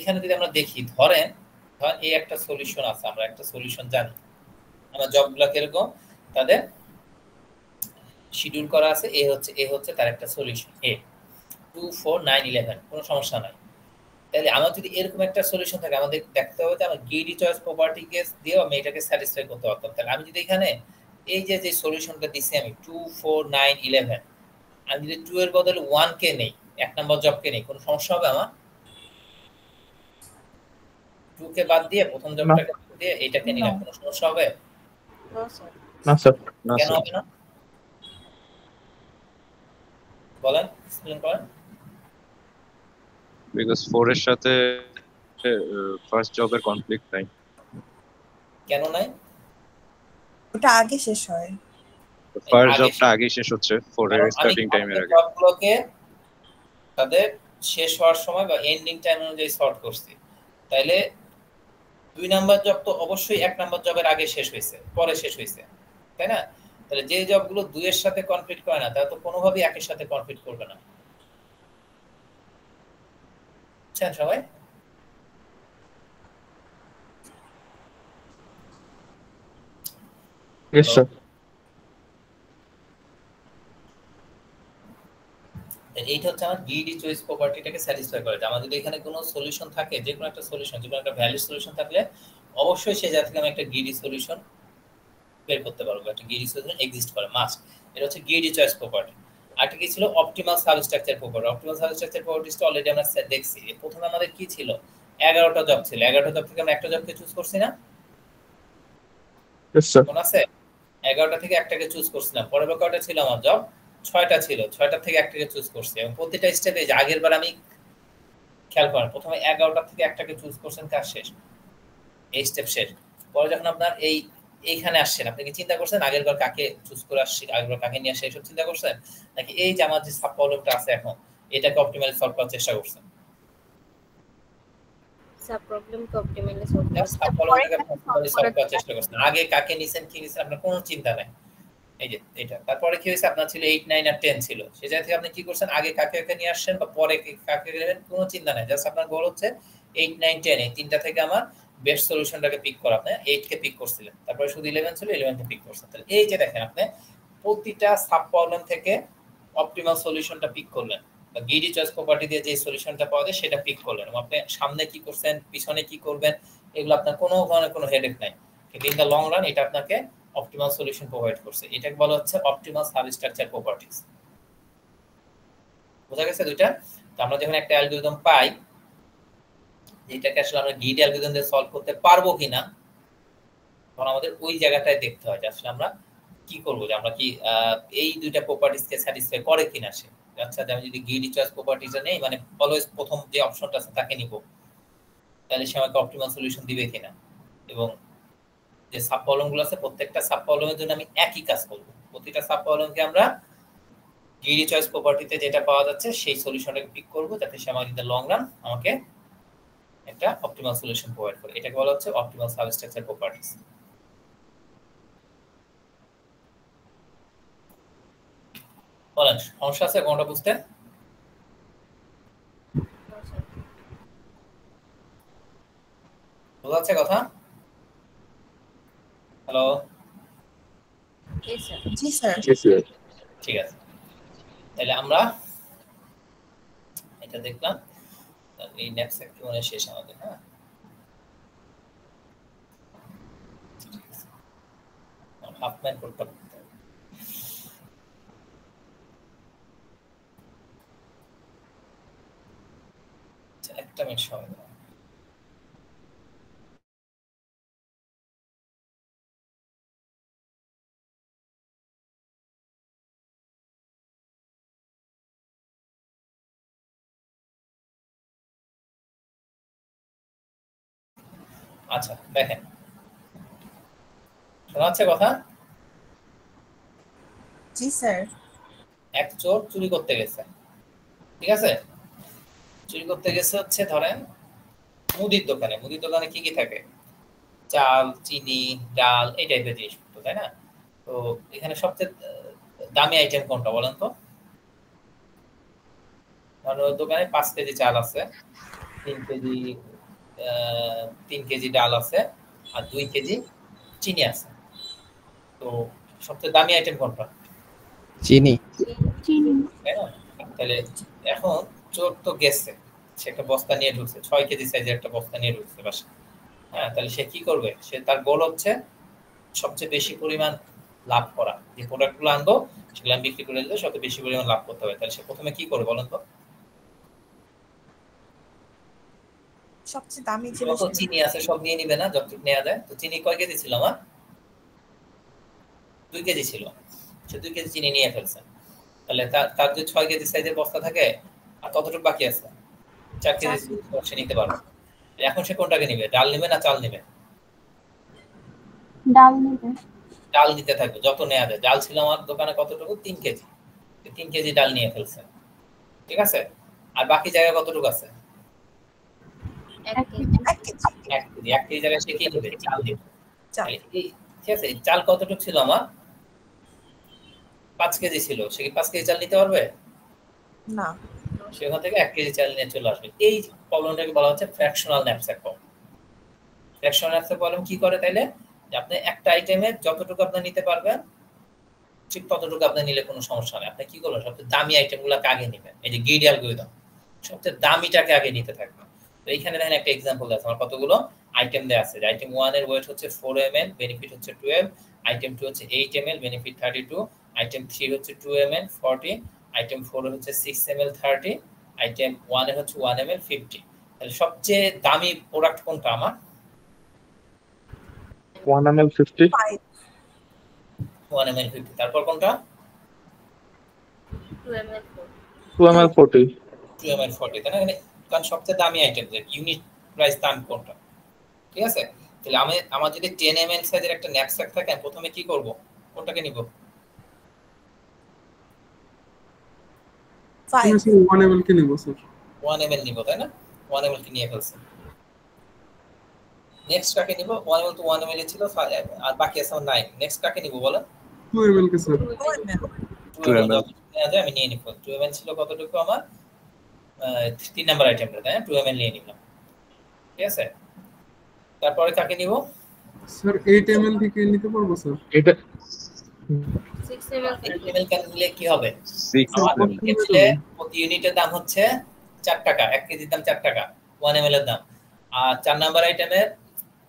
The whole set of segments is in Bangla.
এখানে যদি আমরা দেখি ধরেন এই একটা সলিউশন আছে, আমরা একটা সলিউশন জানি, আমার জবগুলো কিরকম তাদের শিডিউল করা আছে, এ হচ্ছে তার একটা সলিউশন এ 2 4 9 11, কোনো সমস্যা নাই। তাহলে আমার যদি এরকম একটা সলিউশন থাকে, আমাদের দেখতে হবে যে আমার গ্রিডি চয়েস প্রপার্টি কেস দিয়ে আমি এটাকে স্যাটিসফাই করতে পারতাম। তাহলে আমি যদি এখানে এই যে সলিউশনটা দিছি আমি 2 4 9 11, আমি যদি 2 এর বদলে 1 কে নেই, এক নাম্বার জবকে নেই, কোনো সমস্যা হবে আমার? 2 কে বাদ দিয়ে প্রথম জবটাকে দিয়ে এটাকে নিলাম, কোনো সমস্যা হবে? না স্যার, কেন হবে না বলেন, এক্সপ্লেইন করেন। বিকজ 4 এর সাথে ফার্স্ট জবের কনফ্লিক্ট নাই। কেন নাই? ওটা আগে শেষ হয়, ফার্স্ট জবটা আগে শেষ হচ্ছে 4 এর স্টার্টিং টাইমের আগে। জবগুলোকে তাদের শেষ হওয়ার সময় বা এন্ডিং টাইম অনুযায়ী সর্ট করছি। তাইলে 2 নাম্বার জব তো অবশ্যই 1 নাম্বার জবের আগে শেষ হয়েছে, পরে শেষ হয়েছে, তাই না? তাহলে যে জবগুলো 2 এর সাথে কনফ্লিক্ট করে না তারা তো কোনোভাবেই 1 এর সাথে কনফ্লিক্ট করবে না। বুঝছেন সবাই? Yes sir. এইটা হচ্ছে আমার গ্রিডি চয়েস প্রপার্টিটাকে স্যাটিসফাই করে। আমার যদি এখানে কোনো সলিউশন থাকে, যে কোনো একটা সলিউশন, যে কোনো একটা ভ্যালিড সলিউশন থাকলে অবশ্যই সেই জায়গা থেকে আমি একটা গ্রিডি সলিউশন বের করতে পারবো, একটা গ্রিডি সলিউশন এক্সিস্ট করে মাস্ট। এটা হচ্ছে গ্রিডি চয়েস প্রপার্টি। আরেকটা কি ছিল? Optimal substructure property. Optimal substructure প্রপার্টিটা অলরেডি আমরা দেখছি। প্রথমে আমাদের কি ছিল? 11টা জব ছিল, 11টা জব থেকে আমরা একটা জবকে চুজ করছি না? Yes sir. মনে আছে? 11টা থেকে একটাকে চুজ করছিলাম। পরের বার কয়টা ছিল আমার জব? 6টা ছিল, 6টা থেকে একটাকে চুজ করছি। এবং প্রতিটা স্টেপে যে আগের বার আমি খেয়াল করেন, প্রথমে 11টা থেকে একটাকে চুজ করছেন, কাজ শেষ, এই স্টেপ শেষ। পরে যখন আপনার এইখানে আসছেন, আপনি কি চিন্তা করছেন আগের বার কাকে চুজ করে আসছি, আগের বার কাকে নিয়ে আসছে, এসব চিন্তা করছেন? নাকি এই যে আমার যে সাব প্রবলেমটা আছে এখন, এটাকে অপটিমালি সলভ করার চেষ্টা করছেন? সাব প্রবলেমকে অপটিমালি সলভ সাব প্রবলেমটাকে অপটিমালি সলভ করার চেষ্টা করছেন। আগে কাকে নিছেন কি নিছেন আপনার কোনো চিন্তা নাই। এই যে এটা, তারপরে কি হয়েছে, আপনার ছিল 8 9 আর 10 ছিল, সেই জায়গা থেকে আপনি কি করছেন, আগে কাকে কাকে নিয়ে আসছেন বা পরে কাকে নেবেন কোনো চিন্তা নাই। জাস্ট আপনার গোল হচ্ছে 8 9 10, এই তিনটা থেকে আমার বেস্ট সলিউশনটাকে পিক করা। আপনি 8 কে পিক করছিলেন, তারপরে শুধু 11 ছিল, 11 কে পিক করছেন। তাহলে এই যে দেখেন, আপনি প্রতিটা সাব প্রবলেম থেকে অপটিমাল সলিউশনটা পিক করলেন, বা গ্রিডি চয়েস প্রপার্টি দিয়ে যে সলিউশনটা পাওয়া যায় সেটা পিক করলেন। আপনি সামনে কি করছেন, পিছনে কি করবেন, এগুলো আপনার কোনো ধরনের কোনো হেডেক নাই। কিন্তু ইন দ্য লং রান এটা আপনাকে অপটিমাল সলিউশন প্রোভাইড করছে। এটাকে বলা হচ্ছে অপটিমাল সাবস্ট্রাকচার প্রপার্টিজ। বোঝা গেছে দুইটা? তো আমরা যখন একটা অ্যালগরিদম পাই, যেটাকে আসলে আমরা গ্রিডি অ্যালগরিদম দিয়ে সলভ করতে পারবো কিনা, তখন আমাদের ওই জায়গাটায় দেখতে হয় যে আসলে আমরা কি করব, যে আমরা কি এই দুইটা প্রপার্টিজকে স্যাটিসফাই করে কিনা সে। আচ্ছা, আমি যদি গ্রিডি চয়েস প্রপার্টিজটা নেই, মানে অলওয়েজ প্রথম যে অপশনটা আছে তাকে নিব, তাহলে সে আমাকে অপটিমাল সলিউশন দিবে কিনা। এবং যে সাব প্রবলেমগুলো আছে, প্রত্যেকটা সাব প্রবলেমের জন্য আমি একই কাজ করব। প্রতিটা সাব প্রবলেমকে আমরা গ্রিডি চয়েস প্রপার্টিতে যেটা পাওয়া যাচ্ছে সেই সলিউশনটাকে পিক করব, যাতে সে আমার ইন দ্য লং রান আমাকে একটা অপটিমাল সলিউশন প্রোভাইড করে। এটাকে বলা হচ্ছে অপটিমাল সাবস্ট্রাকচার প্রপার্টিজ। বলেন, সমস্যা আছে কোনটা বুঝতে? বোঝা যাচ্ছে কথা? হ্যালো? জি স্যার। ঠিক আছে, তাহলে আমরা এটা দেখলাম। এই নেক্সট সেকশনে শেষ আমাদের। হ্যাঁ, হাফ ম্যান করতে হবে। একটা মিনিট সময় দাও। আচ্ছা দেখেন, শোনা যাচ্ছে কথা? জি স্যার। এক চোর চুরি করতে গেছে, ঠিক আছে? চুরি করতে গেছে হচ্ছে ধরেন মুদির দোকানে। মুদির দোকানে কি কি থাকে? চাল, চিনি, ডাল, এই টাইপের জিনিসপত্র, তাই না? তো এখানে সবচেয়ে দামি আইটেম কোনটা বলেন তো? দোকানে 5 কেজি চাল আছে, 3 কেজি 3 কেজি ডাল আছে আর 2 কেজি চিনি আছে। তো সবচেয়ে দামি আইটেম কোনটা? চিনি। তাই না? তাহলে এখন চোর তো গেছে, সে একটা বস্তা নিয়ে ঢুকছে, 6 কেজি সাইজের একটা বস্তা নিয়ে ঢুকছে বাসা। হ্যাঁ, তাহলে সে কি করবে? সে তার গোল হচ্ছে সবচেয়ে বেশি পরিমাণ লাভ করা। যে প্রোডাক্টগুলো আনবো সেগুলো আমি বিক্রি করে দিলে সবচেয়ে বেশি পরিমাণ লাভ করতে হবে। তাহলে সে প্রথমে কি করবে বলেন তো? সবচেয়ে দামি যত জিনিস নেবে। চিনি আছে সব নিয়ে নিবে না, যতটুকু নেওয়া যায়। তো চিনি কয় কেজি ছিল আমার? 2 কেজি ছিল। সে 2 কেজি চিনি নিয়ে ফেলছে। তাহলে তার যে 6 কেজি সাইজের বস্তা থাকে আর কতটুকু বাকি আছে? 4 কেজি সে নিতে পারবে। এখন সে কোনটাকে নিবে? ডাল নিবে না চাল নিবে? ডাল নেবে। ডাল নিতে থাকবে যত নেওয়া যায়। ডাল ছিল আমার দোকানে কতটুকু? 3 কেজি। 3 কেজি ডাল নিয়ে ফেলছে, ঠিক আছে? আর বাকি জায়গা কতটুকু আছে? 1 কেজি। 1 KG 1 KG. 1 কেজি জায়গায় সে কি নেবে? চাল নেবে। চাল। ঠিক আছে, চাল কতটুকু ছিল আমার? 5 কেজি ছিল। সে কি 5 কেজি চাল নিতে পারবে? না। সেখান থেকে 1 কেজি চাল নিয়ে চলে আসবে। এই প্রবলেমটাকে বলা হচ্ছে fractional knapsack problem. Fractional knapsack problem কি করে তাইলে? যে আপনি একটা আইটেমে যতটুকু আপনি নিতে পারবেন ঠিক ততটুকু আপনি নিলে কোনো সমস্যা নেই। আপনি কি করবেন? সবচেয়ে দামি আইটেমগুলোকে আগে নেবেন। এই যে গ্রিড অ্যালগরিদম, সবচেয়ে দামিটাকে আগে নিতে থাকবেন। তো এইখানে দেখেন একটা एग्जांपल আছে। আমার কতগুলো আইটেম দেয়া আছে। যে আইটেম 1 এর ওয়েট হচ্ছে 4 ml, বেনিফিট হচ্ছে 12, আইটেম 2 হচ্ছে 8 ml, বেনিফিট 32, আইটেম 3 হচ্ছে 2 ml 40, আইটেম 4 এর হচ্ছে 6 ml 30, আইটেম 1 এর হচ্ছে 1 ml 50। তাহলে সবচেয়ে দামি প্রোডাক্ট কোনটা আমার? 1 ml 50, 5 1 ml 50। তারপর কোনটা? 2 ml 2 ml 40, 2 ml 40। তাই না? কারণ সবচেয়ে দামি আইটেম যে ইউনিট প্রাইস দাম কোনটা, ঠিক আছে? তাহলে আমার যদি 10 ml সাইজের একটা ন্যাপস্যাক থাকে আমি প্রথমে কি করব? কোনটাকে নিব? 5 স্যার 1 ml কে নিব স্যার। 1 ml নিব, তাই না? 1 ml কে নিয়ে ফেলছি। নেক্সট কাকে নিব? 1 ml তো 1 ml ছিল, আর বাকি আছে আমার 9। নেক্সট কাকে নিব বলেন? 2 ml কে স্যার। 2 ml 2 ml যতটুকু নেওয়া যায় আমি নিয়ে নিব। 2 ml ছিল কতটুকু আমার? 3 নাম্বার আইটেমটা, তাই না? 2 ml নিয়ে নিলাম, ঠিক আছে? তারপরে কাকে নিব? স্যার 8 ml থেকে নিতে পারবো স্যার। এটা 6 ml 8 ml কাকে নিলে কি হবে? 6 আমার ml এমএল প্রতি ইউনিটের দাম হচ্ছে 4 টাকা। 1 কেজির দাম 4 টাকা 1 ml এর দাম। আর 4 নাম্বার আইটেমের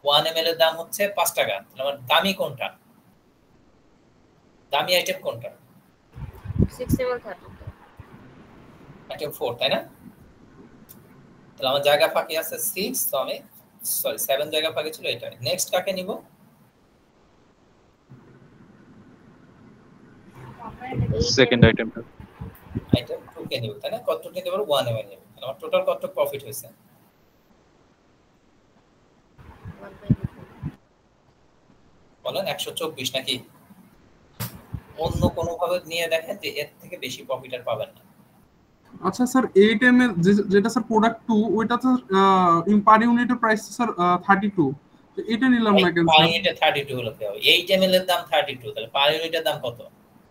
1 ml এর দাম হচ্ছে 5 টাকা। তাহলে আমার দামি কোনটা? দামি আইটেম কোনটা? 6 ml 30। আইটেম 4, তাই না? তাহলে আমার জায়গা ফাঁকি আছে 6, তো আমি 7 জায়গা ফাঁকি ছিল এটা। নেক্সট কাকে নিব? সেকেন্ড আইটেমটা আইটেম 2 কে নিব, তাই না? কতটুকু নিতে পারবো? 1 ml নিব। তাহলে আমার টোটাল কত প্রফিট হয়েছে? 1/4 বলেন 124 নাকি? অন্য কোনো ভাবে নিয়ে দেখেন যে এর থেকে বেশি প্রফিট আর পাবেন না। আচ্ছা স্যার 8 ml যেটা স্যার প্রোডাক্ট 2 ওইটা তো ইন পার ইউনিটের প্রাইস স্যার 32, তো এটা নিলাম না কেন পার স্যার? ইউনিটে 32 হলো কি হবে? 8 ml এর দাম 32, তাহলে পার ইউনিটের দাম কত?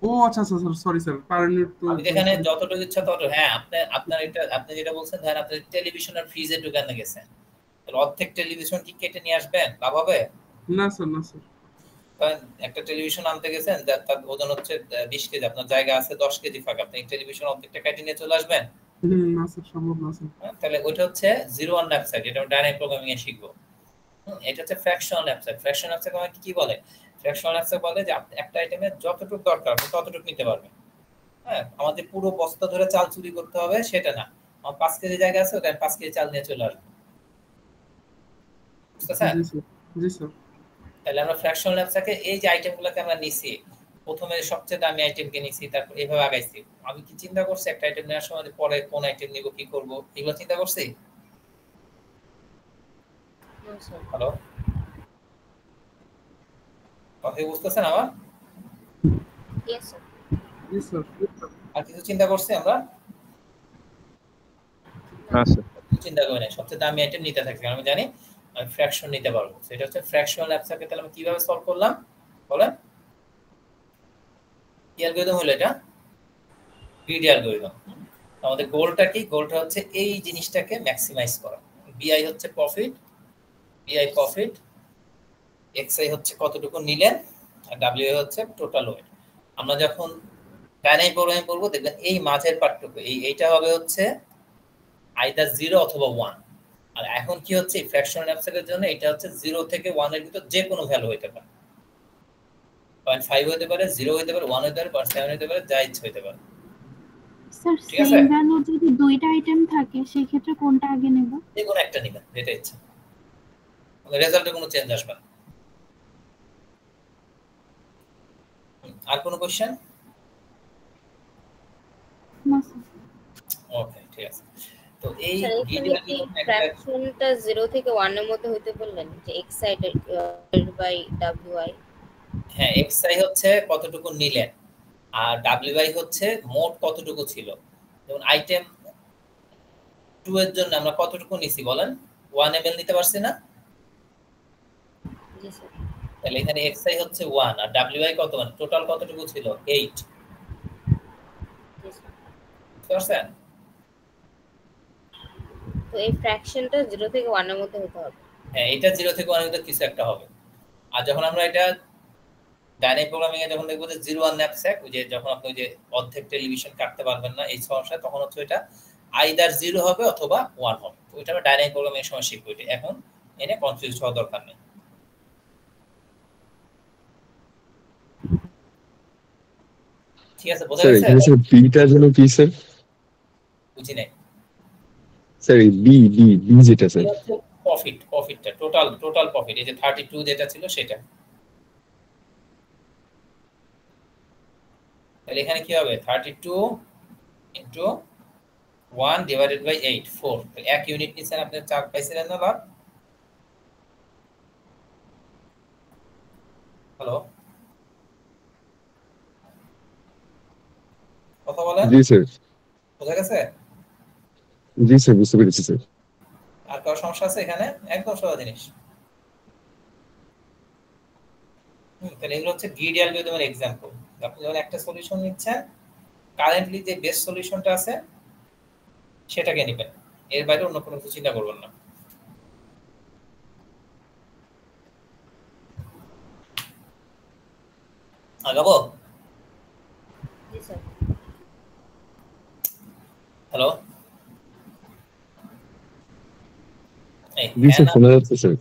ও আচ্ছা আচ্ছা sir, sorry sir, per unit তো আমি এখানে যতটুকু ইচ্ছা তত। হ্যাঁ, আপনার এটা আপনি যেটা বলছেন ধরেন আপনি টেলিভিশন আর ফ্রিজের দোকানে গেছেন, তাহলে অর্ধেক টেলিভিশন কি কেটে নিয়ে আসবেন? লাভ হবে? না স্যার, না স্যার। কারণ একটা টেলিভিশন আনতে গেছেন যার তার ওজন হচ্ছে 20 কেজি, আপনার জায়গা আছে 10 কেজি ফাঁকা, আপনি টেলিভিশন অর্ধেকটা কেটে নিয়ে চলে আসবেন? না স্যার, সম্ভব না স্যার। হ্যাঁ, তাহলে ওইটা হচ্ছে 01 ওয়েবসাইট, এটা আমরা ডাইনামিক প্রোগ্রামিং এ শিখবো। এটা হচ্ছে ফ্র্যাকশনাল ওয়েবসাইট। ফ্র্যাকশনাল ওয়েবসাইট মানে কি বলে? ফ্র্যাকশনাল ওয়েবসাইট বলে যে আপনি একটা আইটেমের যতটুকু দরকার আপনি ততটুকু নিতে পারবেন। হ্যাঁ, আমাদের পুরো বস্তা ধরে চাল চুরি করতে হবে সেটা না। আমার 5 কেজি জায়গা আছে, ওটা 5 কেজি চাল নিয়ে চলে আসবো। বুঝতেছেন? জি স্যার, জি স্যার। তাহলে আমরা ফ্র্যাকশনাল ওয়েবসাইটে এই যে আইটেমগুলোকে আমরা নিছি, প্রথমে সবচেয়ে দামি আইটেমকে নিছি, তারপর এইভাবে আগাইছি। আমি কি চিন্তা করছি একটা আইটেম নেওয়ার সময় পরে কোন আইটেম নিব, কি করব, এগুলো চিন্তা করছি? হ্যালো, কথা বুঝতেছেন আমার? Yes sir. জি স্যার। আর কিছু চিন্তা করছি আমরা? না স্যার চিন্তা করি না, সবচেয়ে দামি আইটেম নিতে থাকি, কারণ আমি জানি আমি ফ্র্যাকশন নিতে পারবো। সেটা হচ্ছে ফ্র্যাকশনাল অ্যাবস্ট্রাক্ট। তাহলে আমি কিভাবে সলভ করলাম বলেন? কি অ্যালগরিদম হলো এটা? Greedy algorithm. আমাদের গোলটা কি? গোলটা হচ্ছে এই জিনিসটাকে ম্যাক্সিমাইজ করা। বিআই হচ্ছে প্রফিট, পিআই প্রফিট, এক্সআই হচ্ছে কতটুকু নিলেন, আর ডাব্লিউআই হচ্ছে টোটাল ওয়েট। আমরা যখন ডাইনামিক প্রোগ্রামিং করব দেখবেন এই মাঝের পার্থক্য এইটা হবে হচ্ছে আইদার 0 অথবা 1। আর এখন কি হচ্ছে ফ্র্যাকশনাল অ্যাপসের জন্য এটা হচ্ছে 0 থেকে 1 এর ভিতর যে কোনো ভ্যালু হতে পারে, 0.5 হতে পারে, 0 হতে পারে, 1 হতে পারে, 0.7 হতে পারে, যা ইচ্ছে হতে পারে। স্যার ঠিক আছে? সেম ভ্যালু যদি দুইটা আইটেম থাকে সেই ক্ষেত্রে কোনটা আগে নেব? যে কোনো একটা নিবেন যেটা ইচ্ছা, রেজাল্টে কোনো চেঞ্জ আসবে না। আর কোনো কোশ্চেন? না ওকে, ঠিক আছে। তো এই স্যার এখানে কি ফ্র্যাকশনটা 0 থেকে 1 এর মধ্যে হইতে বললেন যে xi বাই wi? হ্যাঁ, xi হচ্ছে কতটুকু নিলেন আর wi হচ্ছে মোট কতটুকু ছিল। যেমন আইটেম 2 এর জন্য আমরা কতটুকু নিছি বলেন, 1 ml নিতে পারছি না? জি স্যার। তাহলে এখানে xi হচ্ছে 1 আর wi কত, মানে টোটাল কতটুকু ছিল 8। জি স্যার। বুঝছেন? তো এই ফ্র্যাকশনটা 0 থেকে 1 এর মধ্যে হতে হবে। হ্যাঁ, এটা 0 থেকে 1 এর মধ্যে কিছু একটা হবে। আর যখন আমরা এটা ডাইনামিক প্রোগ্রামিং এ যখন দেখবো যে 0 1 ন্যাপস্যাক, ওই যে যখন আপনি ওই যে অর্ধেক টেলিভিশন কাটতে পারবেন না এই সমস্যা, তখন হচ্ছে এটা আইদার 0 হবে অথবা 1 হবে। তো এটা আমরা ডাইনামিক প্রোগ্রামিং এর সময় শিখবো। এটা এখন এনে কনফিউজ হওয়ার দরকার নেই। ঠিক আছে, বোঝা স্যার গেছে? এখানে স্যার বিটা যেন কি স্যার? বুঝি নাই। স্যার এই বি যেটা স্যার? প্রফিটটা টোটাল প্রফিট, এই যে 32 যেটা ছিল সেটা। তাহলে এখানে কি হবে 32 ইনটু 1 ডিভাইডেড বাই 8 4। তাহলে 1 ইউনিট নিছেন আপনি 4 পাইছিলেন না লাভ? হ্যালো, কথা বলেন। জি স্যার। বোঝা গেছে? জি স্যার, বুঝতে পেরেছি স্যার। আর কারো সমস্যা আছে এখানে? একদম সোজা জিনিস। তাহলে এগুলো হচ্ছে গ্রিড অ্যালগরিদমের এক্সাম্পল। আপনি যখন একটা সলিউশন নিচ্ছেন, কারেন্টলি যে বেস্ট সলিউশনটা আছে সেটাকে নেবেন, এর বাইরে অন্য কোনো কিছু চিন্তা করবেন না। আগাবো? জি স্যার। হ্যালো, এই জি স্যার, শোনা যাচ্ছে স্যার।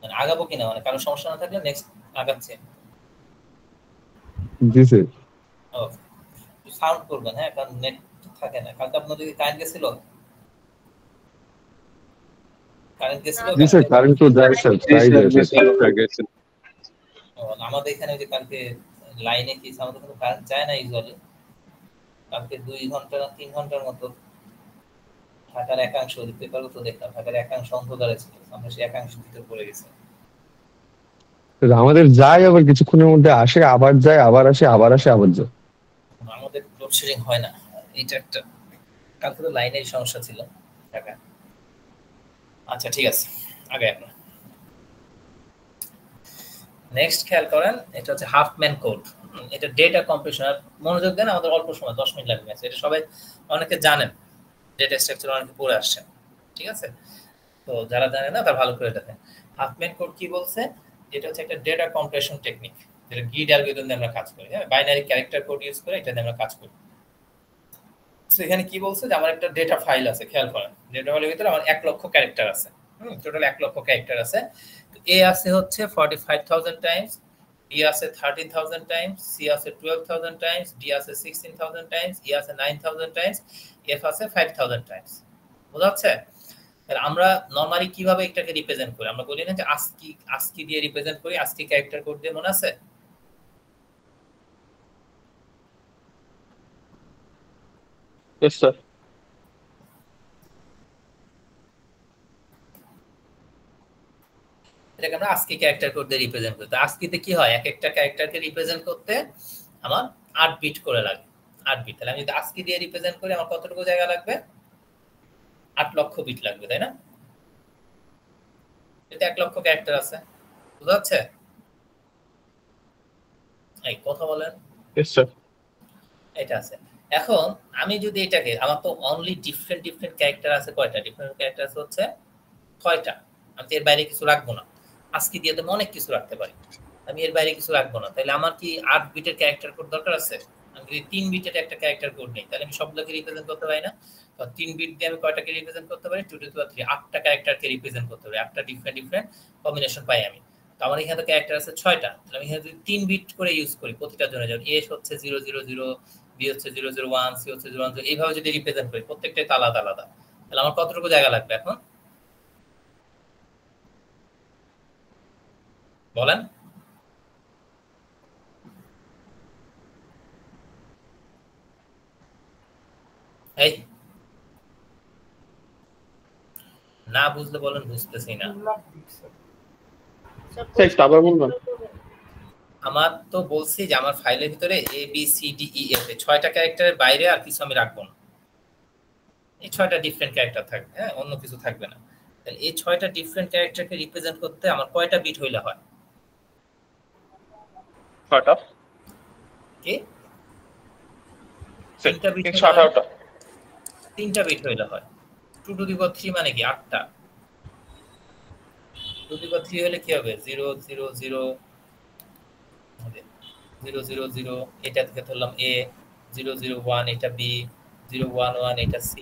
মানে আগাবো কিনা, মানে কারো সমস্যা না থাকলে নেক্সট আগাচ্ছে। জি স্যার। ওকে, সাউন্ড করবেন, হ্যাঁ, কারণ নেট থাকে না। কালকে আপনাদের কি কারেন্ট গেছিল? কারেন্ট গেছিল? জি স্যার, কারেন্ট তো যায় স্যার, প্রায় যায় স্যার। আমাদের এখানে যে কালকে লাইনে কি আমাদের কোনো কারেন্ট যায় না ইউজুয়ালি। কালকে 2 ঘন্টা না 3 ঘন্টার মতো ঢাকার একাংশ, পেপারও তো দেখলাম ঢাকার একাংশ অন্ধকারে ছিল, আমরা সেই একাংশ ভিতরে পড়ে গেছে। আমাদের যায় আবার কিছুক্ষণের মধ্যে আসে, আবার যায়, আবার আসে, আবার আসে, আবার যায়। আমাদের লোডশেডিং হয় না, এটা একটা। কালকে তো লাইনের সমস্যা ছিল ঢাকা। আচ্ছা ঠিক আছে, আগে আপনার নেক্সট খেয়াল করেন, এটা হচ্ছে হাফম্যান কোড। এটা ডেটা কম্প্রেশন। আর মনোযোগ দেন, আমাদের অল্প সময় 10 মিনিট লাগবে। এটা সবাই অনেকে জানেন, ডেটা স্ট্রাকচার অনেকে পড়ে আসছেন, ঠিক আছে? তো যারা জানেন না তারা ভালো করে দেখেন। হাফম্যান কোড কি বলছে, এটা হচ্ছে একটা ডেটা কম্প্রেশন টেকনিক, যেটা গ্রিড অ্যালগরিদম দিয়ে আমরা কাজ করি। হ্যাঁ, বাইনারি ক্যারেক্টার কোড ইউজ করে এটা দিয়ে আমরা কাজ করি। তো এখানে কি বলছে যে আমার একটা ডেটা ফাইল আছে, খেয়াল করেন, ডেটা ফাইলের ভিতরে আমার 1 লক্ষ ক্যারেক্টার আছে। টোটাল 1 লক্ষ ক্যারেক্টার আছে। তো এ আছে হচ্ছে 45000 টাইমস, বি আছে 13000 টাইমস, সি আছে 12000 টাইমস, ডি আছে 16000 টাইমস, ই আছে 9000 টাইমস, এফ আছে 5000 টাইমস। বুঝা যাচ্ছে? তাহলে আমরা নরমালি কিভাবে এটাকে রিপ্রেজেন্ট করি? আমরা বলি না যে ASCII দিয়ে রিপ্রেজেন্ট করি, ASCII ক্যারেক্টার কোড দিয়ে, মনে আছে? Yes, sir. এটাকে আমরা ASCII ক্যারেক্টার কোড দিয়ে রিপ্রেজেন্ট করি। তো ASCII তে কি হয়, এক একটা ক্যারেক্টারকে রিপ্রেজেন্ট করতে আমার 8 বিট করে লাগে। 8 বিট। তাহলে আমি যদি ASCII দিয়ে রিপ্রেজেন্ট করি, আমার কতটুকু জায়গা লাগবে? 8 লক্ষ বিট লাগবে, তাই না? এতে 1 লক্ষ ক্যারেক্টার আছে। বুঝা যাচ্ছে? এই কথা বলেন। Yes, sir. এটা আছে। এখন আমি যদি এটাকে, আমার তো অনলি ডিফারেন্ট ক্যারেক্টার আছে কয়টা? ডিফারেন্ট ক্যারেক্টার আছে হচ্ছে 6টা। আমি এর বাইরে কিছু রাখবো না। আজকে দিয়ে তো অনেক কিছু রাখতে পারি, আমি এর বাইরে কিছু রাখবো না। তাহলে আমার কি 8 বিটের ক্যারেক্টার কোড দরকার আছে? আমি যদি 3 বিটের একটা ক্যারেক্টার কোড নেই, তাহলে আমি সবগুলোকে রিপ্রেজেন্ট করতে পারি না। তো 3 বিট দিয়ে আমি কয়টাকে রিপ্রেজেন্ট করতে পারি? 2 টু দি পাওয়ার 3 8টা ক্যারেক্টারকে রিপ্রেজেন্ট করতে পারি। 8টা ডিফারেন্ট কম্বিনেশন পাই আমি। তো আমার এখানে ক্যারেক্টার আছে 6টা, তাহলে আমি এখানে যদি 3 বিট করে ইউজ করি প্রতিটার জন্য, যেমন এ হচ্ছে 000, বি হচ্ছে 001, সি হচ্ছে 010, এইভাবে যদি রিপ্রেজেন্ট করি প্রত্যেকটাই আলাদা আলাদা, তাহলে আমার কতটুকু জায়গা লাগবে এখন বলেন? এই না বুঝলে বলেন, বুঝতেছি না। স্যার আবার বলবেন? আমার তো বলছি যে আমার ফাইলের ভিতরে A B C D E F 6টা ক্যারেক্টারের বাইরে আর কিছু আমি রাখবো না। এই 6টা ডিফারেন্ট ক্যারেক্টার থাকবে, হ্যাঁ, অন্য কিছু থাকবে না। তাহলে এই 6টা ডিফারেন্ট ক্যারেক্টারকে রিপ্রেজেন্ট করতে আমার কয়টা বিট হইলে হয়? 6টা। কি? স্যার 3টা বিট 118টা। 3টা বিট হইলে হয়। 2 টু দি পাওয়ার 3 মানে কি 8টা। 2 টু দি পাওয়ার 3 হলে কি হবে? 0 0 0 0 0 0, এটা থেকে ধরলাম a, 0 0 1 এটা b, 0 1 1 এটা c,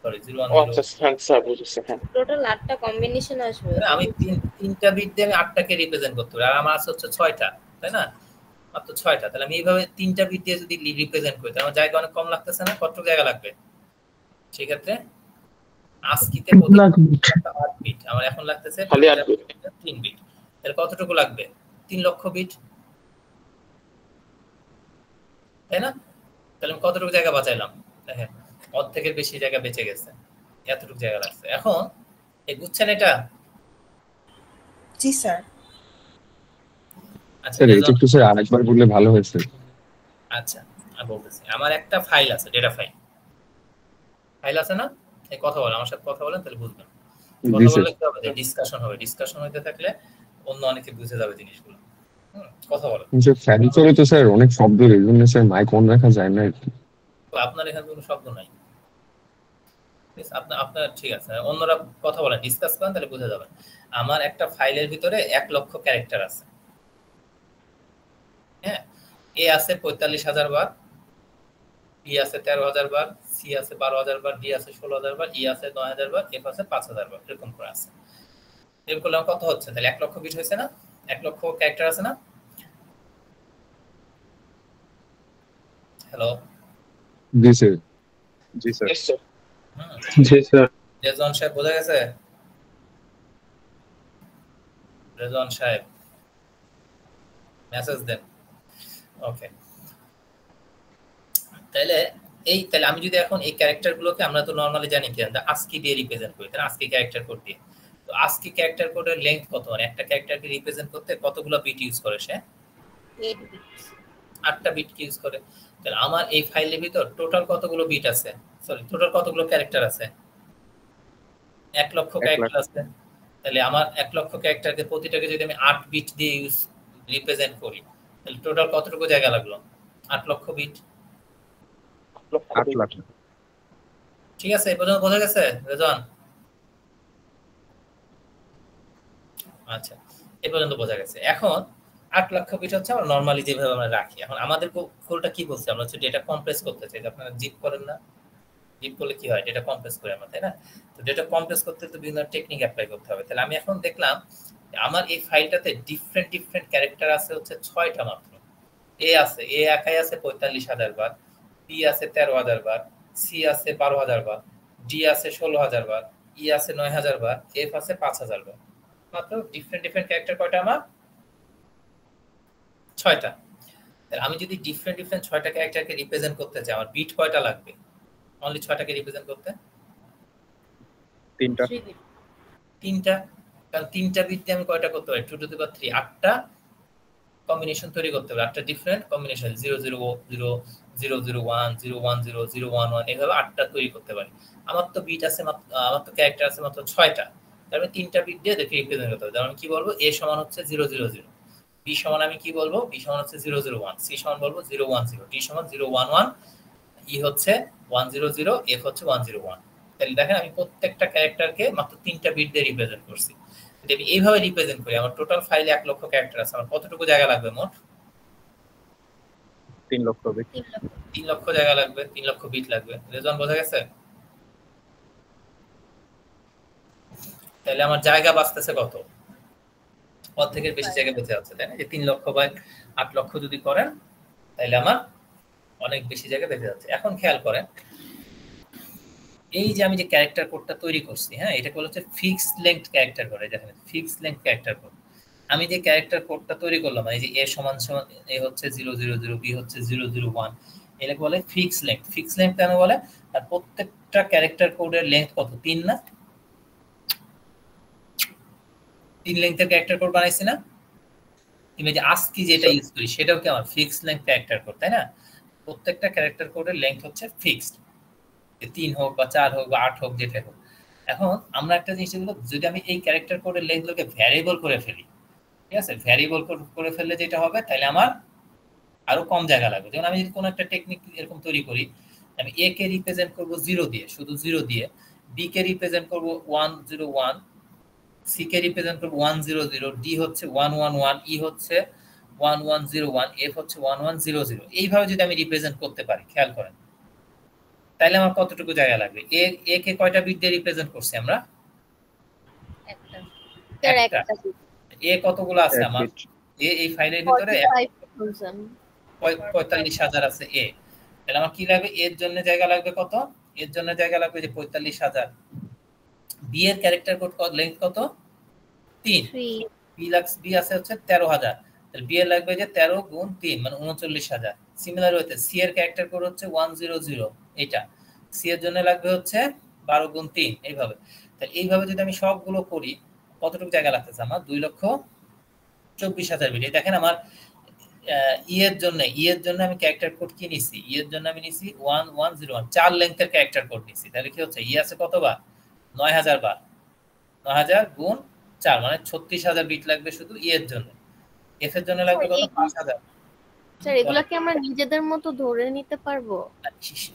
সরি 0 1 0। আচ্ছা স্যার বুঝেছি। হ্যাঁ টোটাল 8টা কম্বিনেশন আসবে। আমি 3টা বিট দিয়ে আমি 8টাকে রিপ্রেজেন্ট করতে পারি, আর আমার আছে হচ্ছে 6টা, তাই না? মাত্র 6টা। তাহলে আমি এইভাবে 3টা বিট দিয়ে যদি রিপ্রেজেন্ট করি, তাহলে আমার জায়গা অনেক কম লাগতেছে না? কতটুকু জায়গা লাগবে সেই ক্ষেত্রে? আজকিতে 8 বিট, আমার এখন লাগতেছে খালি 8 বিট। 3 বিট, তাহলে কতটুকু লাগবে? 3 লক্ষ বিট, তাই না? তাহলে আমি কতটুকু জায়গা বাঁচাইলাম? দেখেন অর্ধেকের বেশি জায়গা বেঁচে গেছে, এতটুকু জায়গা লাগছে। এখন এই বুঝছেন এটা? জি স্যার। আচ্ছা স্যার এটা একটু স্যার আরেকবার বললে ভালো হয়েছে। আচ্ছা আমি বলতেছি, আমার একটা ফাইল আছে, ডেটা ফাইল আছে না? এই কথা বলেন, আমার সাথে কথা বলেন, তাহলে বুঝবেন। কথা বললে কি হবে? ডিসকাশন হবে, ডিসকাশন হইতে থাকলে অন্য অনেকে বুঝে যাবে জিনিসগুলো। কথা বলেন। স্যার ফ্যান চলে তো স্যার অনেক শব্দ, এই জন্য স্যার মাইক অন রাখা যায় না। আপনার এখানে কোনো শব্দ নাই, আপনার ঠিক আছে, অন্যরা কথা বলেন, ডিসকাস করেন, তাহলে বুঝে যাবেন। আমার একটা ফাইলের ভিতরে 1 লক্ষ ক্যারেক্টার আছে, হ্যাঁ। এ আছে 45,000 বার, বি আছে 13,000 বার, সি আছে 12,000 বার, ডি আছে 16,000 বার, ই আছে 9,000 বার, এফ আছে 5,000 বার, এরকম করে আছে। এরকম করলে কত হচ্ছে? তাহলে 1 লক্ষ বিট হয়েছে না? 1 লক্ষ ক্যারেক্টার আছে না? হ্যালো জি স্যার। জি স্যার। জি স্যার। রেজন সাহেব বোঝা গেছে? রেজন সাহেব মেসেজ দেন। ওকে, তাহলে আমি যদি এখন এই ক্যারেক্টারগুলোকে, আমরা তো নরমালি জানি কি আস্কি দিয়ে রিপ্রেজেন্ট করি, তাহলে আস্কি ক্যারেক্টার কোড দিয়ে। তো আস্কি ক্যারেক্টার কোডের লেংথ কত? মানে একটা ক্যারেক্টারকে রিপ্রেজেন্ট করতে কতগুলো বিট ইউজ করে সে? 8 বিট। 8টা বিট ইউজ করে। তাহলে আমার এই ফাইলের ভিতর টোটাল কতগুলো বিট আছে? সরি, টোটাল কতগুলো ক্যারেক্টার আছে? 1 লক্ষ ক্যারেক্টার আছে। তাহলে আমার 1 লক্ষ ক্যারেক্টারকে প্রতিটাকে যদি আমি 8 বিট দিয়ে রিপ্রেজেন্ট করি, তাহলে টোটাল কতটুকু জায়গা লাগলো? 8 লক্ষ বিট। 8 লাখ। ঠিক আছে, এই পর্যন্ত বোঝা গেছে রেজন? আচ্ছা, এই পর্যন্ত বোঝা গেছে। এখন 8 লক্ষ বিট হচ্ছে আমরা নরমালি যেভাবে আমরা রাখি। এখন আমাদের কোডটা কি বলছে? আমরা হচ্ছে ডেটা কম্প্রেস করতে চাই। আপনারা জিপ করেন না? জিপ করলে কি হয়? ডেটা কম্প্রেস করে আমরা, তাই না? তো ডেটা কম্প্রেস করতে তো বিভিন্ন টেকনিক অ্যাপ্লাই করতে হবে। তাহলে আমি এখন দেখলাম আমার এই ফাইলটাতে ডিফারেন্ট ক্যারেক্টার আছে হচ্ছে 6টা মাত্র। এ আছে, এ একাই আছে 45,000 বার, বি আছে 13,000 বার, সি আছে 12,000 বার, ডি আছে 16,000 বার, ই আছে 9,000 বার, এফ আছে 5,000 বার। মাত্র ডিফারেন্ট ক্যারেক্টার কয়টা আমার? 6টা। তাহলে আমি যদি ডিফারেন্ট 6টা ক্যারেক্টারকে রিপ্রেজেন্ট করতে চাই, আমার বিট কয়টা লাগবে অনলি 6টাকে রিপ্রেজেন্ট করতে? 3টা। 3টা। কারণ 3টা বিট দিয়ে আমি কয়টা করতে পারি? 2 টু দি পাওয়ার 3 8টা কম্বিনেশন তৈরি করতে পারি, 8টা ডিফারেন্ট কম্বিনেশন, 0 0 0 0 0 1 0 1 0 0 1 1, এইভাবে 8টা তৈরি করতে পারি। আমার তো বিট আছে আমার তো ক্যারেক্টার আছে মাত্র 6টা। তাহলে 3টা বিট দিয়ে দেখে রিপ্রেজেন্ট করতে হবে। যেমন আমি কি বলবো? এ সমান হচ্ছে 0 0 0, বি সমান আমি কি বলবো? বি সমান হচ্ছে 0 0 1, সি সমান বলবো 0 1 0, ডি সমান 0 1 1, ই হচ্ছে 1 0 0, এফ হচ্ছে 1 0 1। তাহলে দেখেন আমি প্রত্যেকটা ক্যারেক্টারকে মাত্র 3টা বিট দিয়ে রিপ্রেজেন্ট করছি। যদি আমি এইভাবে রিপ্রেজেন্ট করি, আমার টোটাল ফাইলে 1 লক্ষ ক্যারেক্টার আছে, আমার কতটুকু জায়গা লাগবে মোট? 3 লক্ষ বিট। 3 লক্ষ জায়গা লাগবে, 3 লক্ষ বিট লাগবে। রেজন বোঝা গেছে? তাহলে আমার জায়গা বাঁচতেছে কত? অর্ধেকের বেশি জায়গা বেঁচে যাচ্ছে, তাই না? যে 3 লক্ষ বাই 8 লক্ষ যদি করেন তাহলে আমার অনেক বেশি জায়গা বেঁচে যাচ্ছে। এখন খেয়াল করেন, এই যে আমি যে ক্যারেক্টার কোডটা তৈরি করছি, হ্যাঁ, এটা বলা হচ্ছে ফিক্সড লেংথ ক্যারেক্টার কোড। দেখেন ফিক্সড লেংথ ক্যারেক্টার কোড। আমি যে ক্যারেক্টার কোডটা তৈরি করলাম, এই যে a সমান সমান a হচ্ছে 000, b হচ্ছে 001, এটাকে বলে ফিক্সড লেংথ। ফিক্সড লেংথ কেন বলে? আর প্রত্যেকটা ক্যারেক্টার কোডের লেংথ কত? 3 না? 3 লেংথের ক্যারেক্টার কোড বানাইছি না? তুমি যে ASCII যেটা ইউজ করি সেটাও কি আমার ফিক্সড লেংথ ক্যারেক্টার কোড, তাই না? প্রত্যেকটা ক্যারেক্টার কোডের লেংথ হচ্ছে ফিক্সড, 3 হোক বা 4 হোক বা 8 হোক, যেটা হোক। এখন আমরা একটা জিনিস দেখব, যদি আমি এই ক্যারেক্টার কোডের লেংথগুলোকে ভ্যারিয়েবল করে ফেলি, ঠিক আছে, ভ্যারিয়েবল করে ফেললে যেটা হবে, তাহলে আমার আরো কম জায়গা লাগবে। যেমন আমি যদি কোনো একটা টেকনিক এরকম তৈরি করি, আমি a কে রিপ্রেজেন্ট করব 0 দিয়ে, শুধু 0 দিয়ে, b কে রিপ্রেজেন্ট করব 101, c কে রিপ্রেজেন্ট করব 100, d হচ্ছে 111, e হচ্ছে 1101, f হচ্ছে 1100, এইভাবে যদি আমি রিপ্রেজেন্ট করতে পারি, খেয়াল করেন, তাহলে আমার কতটুকু জায়গা লাগবে? a কে কয়টা বিট দিয়ে রিপ্রেজেন্ট করছি আমরা? একটা। a কতগুলো আছে আমার? এই ফাইলের ভিতরে 45,000 আছে a। তাহলে আমার কি লাগবে? এর জন্য জায়গা লাগবে কত? এর জন্য জায়গা লাগবে যে 45,000। b এর ক্যারেক্টার কোড লেংথ কত? 3। b আছে হচ্ছে 13,000, তাহলে b এর লাগবে যে 13 গুণ 3 মানে 39,000। সিমিলার ওয়েতে c এর ক্যারেক্টার কোড হচ্ছে 100, এটা c এর জন্য লাগবে হচ্ছে 12 গুণ 3, এইভাবে। তাহলে এইভাবে যদি আমি সবগুলো করি, কতটুকু জায়গা লাগতেছে আমার? 2,24,000 বিট। দেখেন আমার ই এর জন্য আমি ক্যারেক্টার কোড কি নিছি? ই এর জন্য আমি নিছি 1101, 4 লেংথের ক্যারেক্টার কোড নিছি। তাহলে কি হচ্ছে? ই আছে কতবার? 9,000 বার। 9,000 গুণ 4 মানে 36,000 বিট লাগবে শুধু ই এর জন্য। এফ এর জন্য লাগবে কত? 5,000। স্যার এগুলা কি আমরা নিজেদের মতো ধরে নিতে পারবো?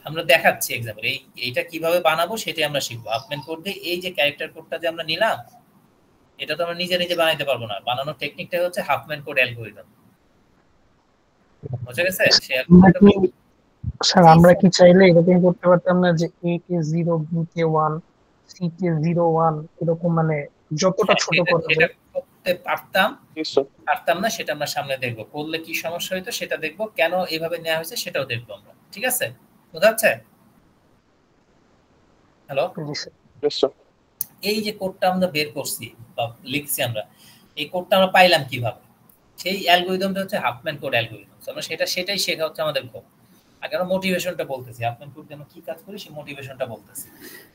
আমরা দেখাচ্ছি এক্সাম্পল, এইটা কিভাবে বানাবো সেটাই আমরা শিখবো। আপমেন্ট কোড দিয়ে এই যে ক্যারেক্টার কোডটা যে আমরা নিলাম, এটা তো আমরা নিজে নিজে বানাইতে পারবো না। বানানোর টেকনিকটা হচ্ছে হাফম্যান কোড অ্যালগরিদম। বুঝা গেছে? স্যার আমরা কি চাইলে এরকম করতে পারতাম না যে a K 0, b K 1, c কে 01, এরকম মানে যতটা ছোট করতে করতে পারতাম না, সেটা আমরা সামনে দেখবো। করলে কি সমস্যা হইতো সেটা দেখবো, কেন এইভাবে নেওয়া হয়েছে সেটাও দেখবো আমরা। ঠিক আছে? বোঝা যাচ্ছে? হ্যালো, এই যে কোডটা আমরা বের করছি বা লিখছি আমরা, এই কোডটা আমরা পাইলাম কিভাবে? সেই অ্যালগরিদমটা হচ্ছে হাফম্যান কোড অ্যালগরিদম। আমরা সেটাই শেখা হচ্ছে আমাদের গোল। আগে আমরা মোটিভেশনটা বলতেছি, হাফম্যান কোড দিয়ে আমরা কি কাজ করি সেই মোটিভেশনটা বলতেছি।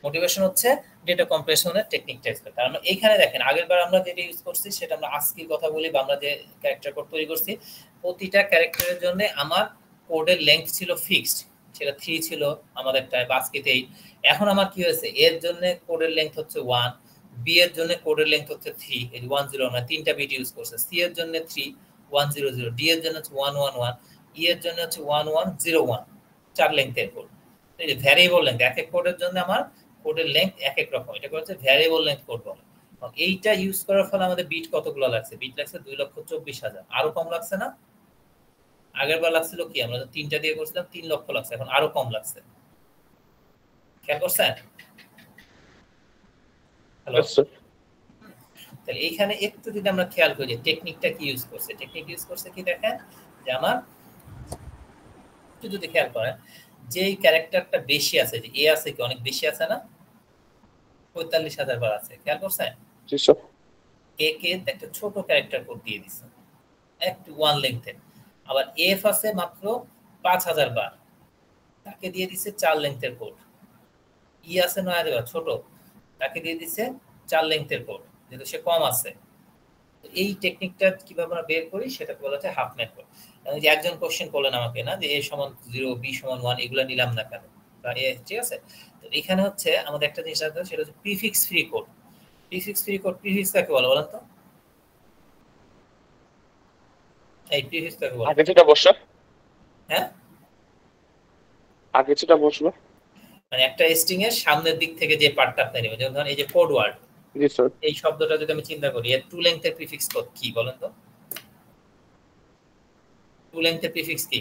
মোটিভেশন হচ্ছে ডেটা কম্প্রেশনের টেকনিকটা ইউজ করতে। আমরা এইখানে দেখেন, আগেরবার আমরা যেটা ইউজ করছি সেটা আমরা ASCII কথা বলি, বা আমরা যে ক্যারেক্টার কোড তৈরি করছি, প্রতিটা ক্যারেক্টারের জন্য আমার কোডের লেংথ ছিল ফিক্সড, সেটা 3 ছিল আমাদের ASCII-তেই। এখন আমার কি হয়েছে? এর জন্য কোডের লেংথ হচ্ছে 1, বি এর জন্য কোডের লেংথ হচ্ছে 3, এই 10 মানে 3টা বিট ইউজ করছে। সি এর জন্য 3, 100, ডি এর জন্য হচ্ছে 111, ই এর জন্য হচ্ছে 1101, 4 লেংথের কোড। এই যে ভ্যারিয়েবল লেংথ, এক এক কোডের জন্য আমার কোডের লেংথ এক এক রকম, এটা হচ্ছে ভ্যারিয়েবল লেংথ কোড বলে। এইটা ইউজ করার ফলে আমাদের বিট কতগুলো লাগছে? বিট লাগছে 2,24,000। আরো কম লাগছে না? আগেরবার লাগছিল কি, আমরা 3টা দিয়ে করছিলাম 3 লক্ষ লাগছে, এখন আরো কম লাগছে। খেয়াল করছেন? হ্যালো, তাহলে এইখানে একটু যদি আমরা খেয়াল করি যে টেকনিকটা কি ইউজ করছে, টেকনিক ইউজ করছে কি দেখেন, যে আমার একটু যদি খেয়াল করেন, যে ক্যারেক্টারটা বেশি আছে, যে এ আছে কি অনেক বেশি আছে না? 45,000 বার আছে। খেয়াল করছেন? জি স্যার। এ কে একটা ছোট ক্যারেক্টার কোড দিয়ে দিছে, একটু 1 লেংথের। আবার এফ আছে মাত্র 5,000 বার, তাকে দিয়ে দিছে 4 লেংথের কোড। ই আছে 9,000 বার, ছোট, তাকে দিয়ে দিছে 4 লেংথের কোড, যেহেতু সে কম আছে। এই টেকনিকটা কিভাবে আমরা বের করি সেটাকে বলা হচ্ছে হাফম্যান কোড। যে একজন কোশ্চেন করলেন আমাকে না, যে a সমান 0, b সমান 1, এগুলো নিলাম না কেন? ঠিক আছে, তো এখানে হচ্ছে আমাদের একটা জিনিস আছে, সেটা হচ্ছে prefix free code. Prefix free code, prefix কাকে বলে বলেন তো? এই প্রিফিক্স কাকে বলে? আগে যেটা বসে, হ্যাঁ, আগে যেটা বসলো, মানে একটা স্ট্রিং এর সামনের দিক থেকে যে পার্টটা আপনি নেবেন, যেমন ধরুন এই যে কোড ওয়ার্ড, জি স্যার। এই শব্দটা যদি আমি চিন্তা করি, এর টু লেংথের প্রিফিক্স কি বলেন তো? টু লেংথের প্রিফিক্স কি?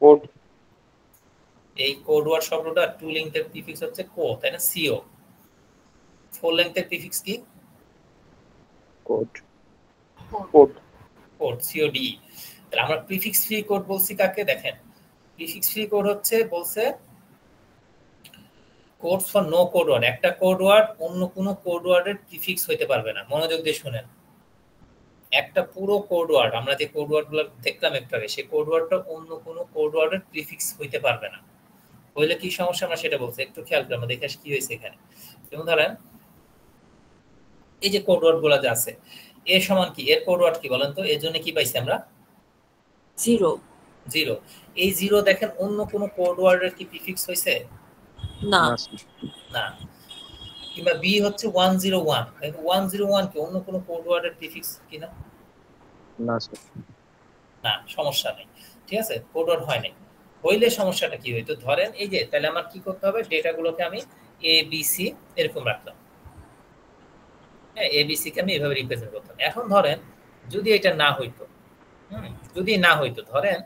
কোড। এই কোড ওয়ার্ড শব্দটা টু লেংথের প্রিফিক্স হচ্ছে কো, তাই না? সিও। ফোর লেংথের প্রিফিক্স কি? কোড। কোড। Code, COD. তাহলে আমরা প্রিফিক্স ফ্রি কোড বলছি কাকে? দেখেন, প্রিফিক্স ফ্রি কোড হচ্ছে বলছে codes for no code word. একটা কোড ওয়ার্ড অন্য কোনো কোড ওয়ার্ডের প্রিফিক্স হইতে পারবে না। মনোযোগ দিয়ে শুনেন, একটা পুরো কোড ওয়ার্ড, আমরা যে কোড ওয়ার্ডগুলো দেখলাম একটু আগে, সেই কোড ওয়ার্ডটা অন্য কোনো কোড ওয়ার্ডের প্রিফিক্স হইতে পারবে না। হইলে কি সমস্যা আমরা সেটা বলছি, একটু খেয়াল করে আমরা দেখে আসি কি হয়েছে এখানে। যেমন ধরেন এই যে কোড ওয়ার্ড গুলো যে আছে, এ সমান কি, এর কোড ওয়ার্ড কি বলেন তো? এর জন্য কি পাইছি আমরা? 0 0। এই 0 দেখেন অন্য কোনো কোড ওয়ার্ডের কি প্রিফিক্স হইছে? না না স্যার। না। কিংবা বি হচ্ছে 101, কিন্তু 101 কি অন্য কোনো কোড ওয়ার্ডের প্রিফিক্স কিনা? না স্যার। না, সমস্যা নেই, ঠিক আছে, কোড ওয়ার্ড হয় নাই। হইলে সমস্যাটা কি হইতো? ধরেন এই যে, তাহলে আমার কি করতে হবে, ডেটাগুলোকে আমি এ বি সি এরকম রাখলাম। হ্যাঁ, এ বি সি কে আমি এভাবে রিপ্রেজেন্ট করতাম। এখন ধরেন যদি এটা না হইতো, যদি না হইতো, ধরেন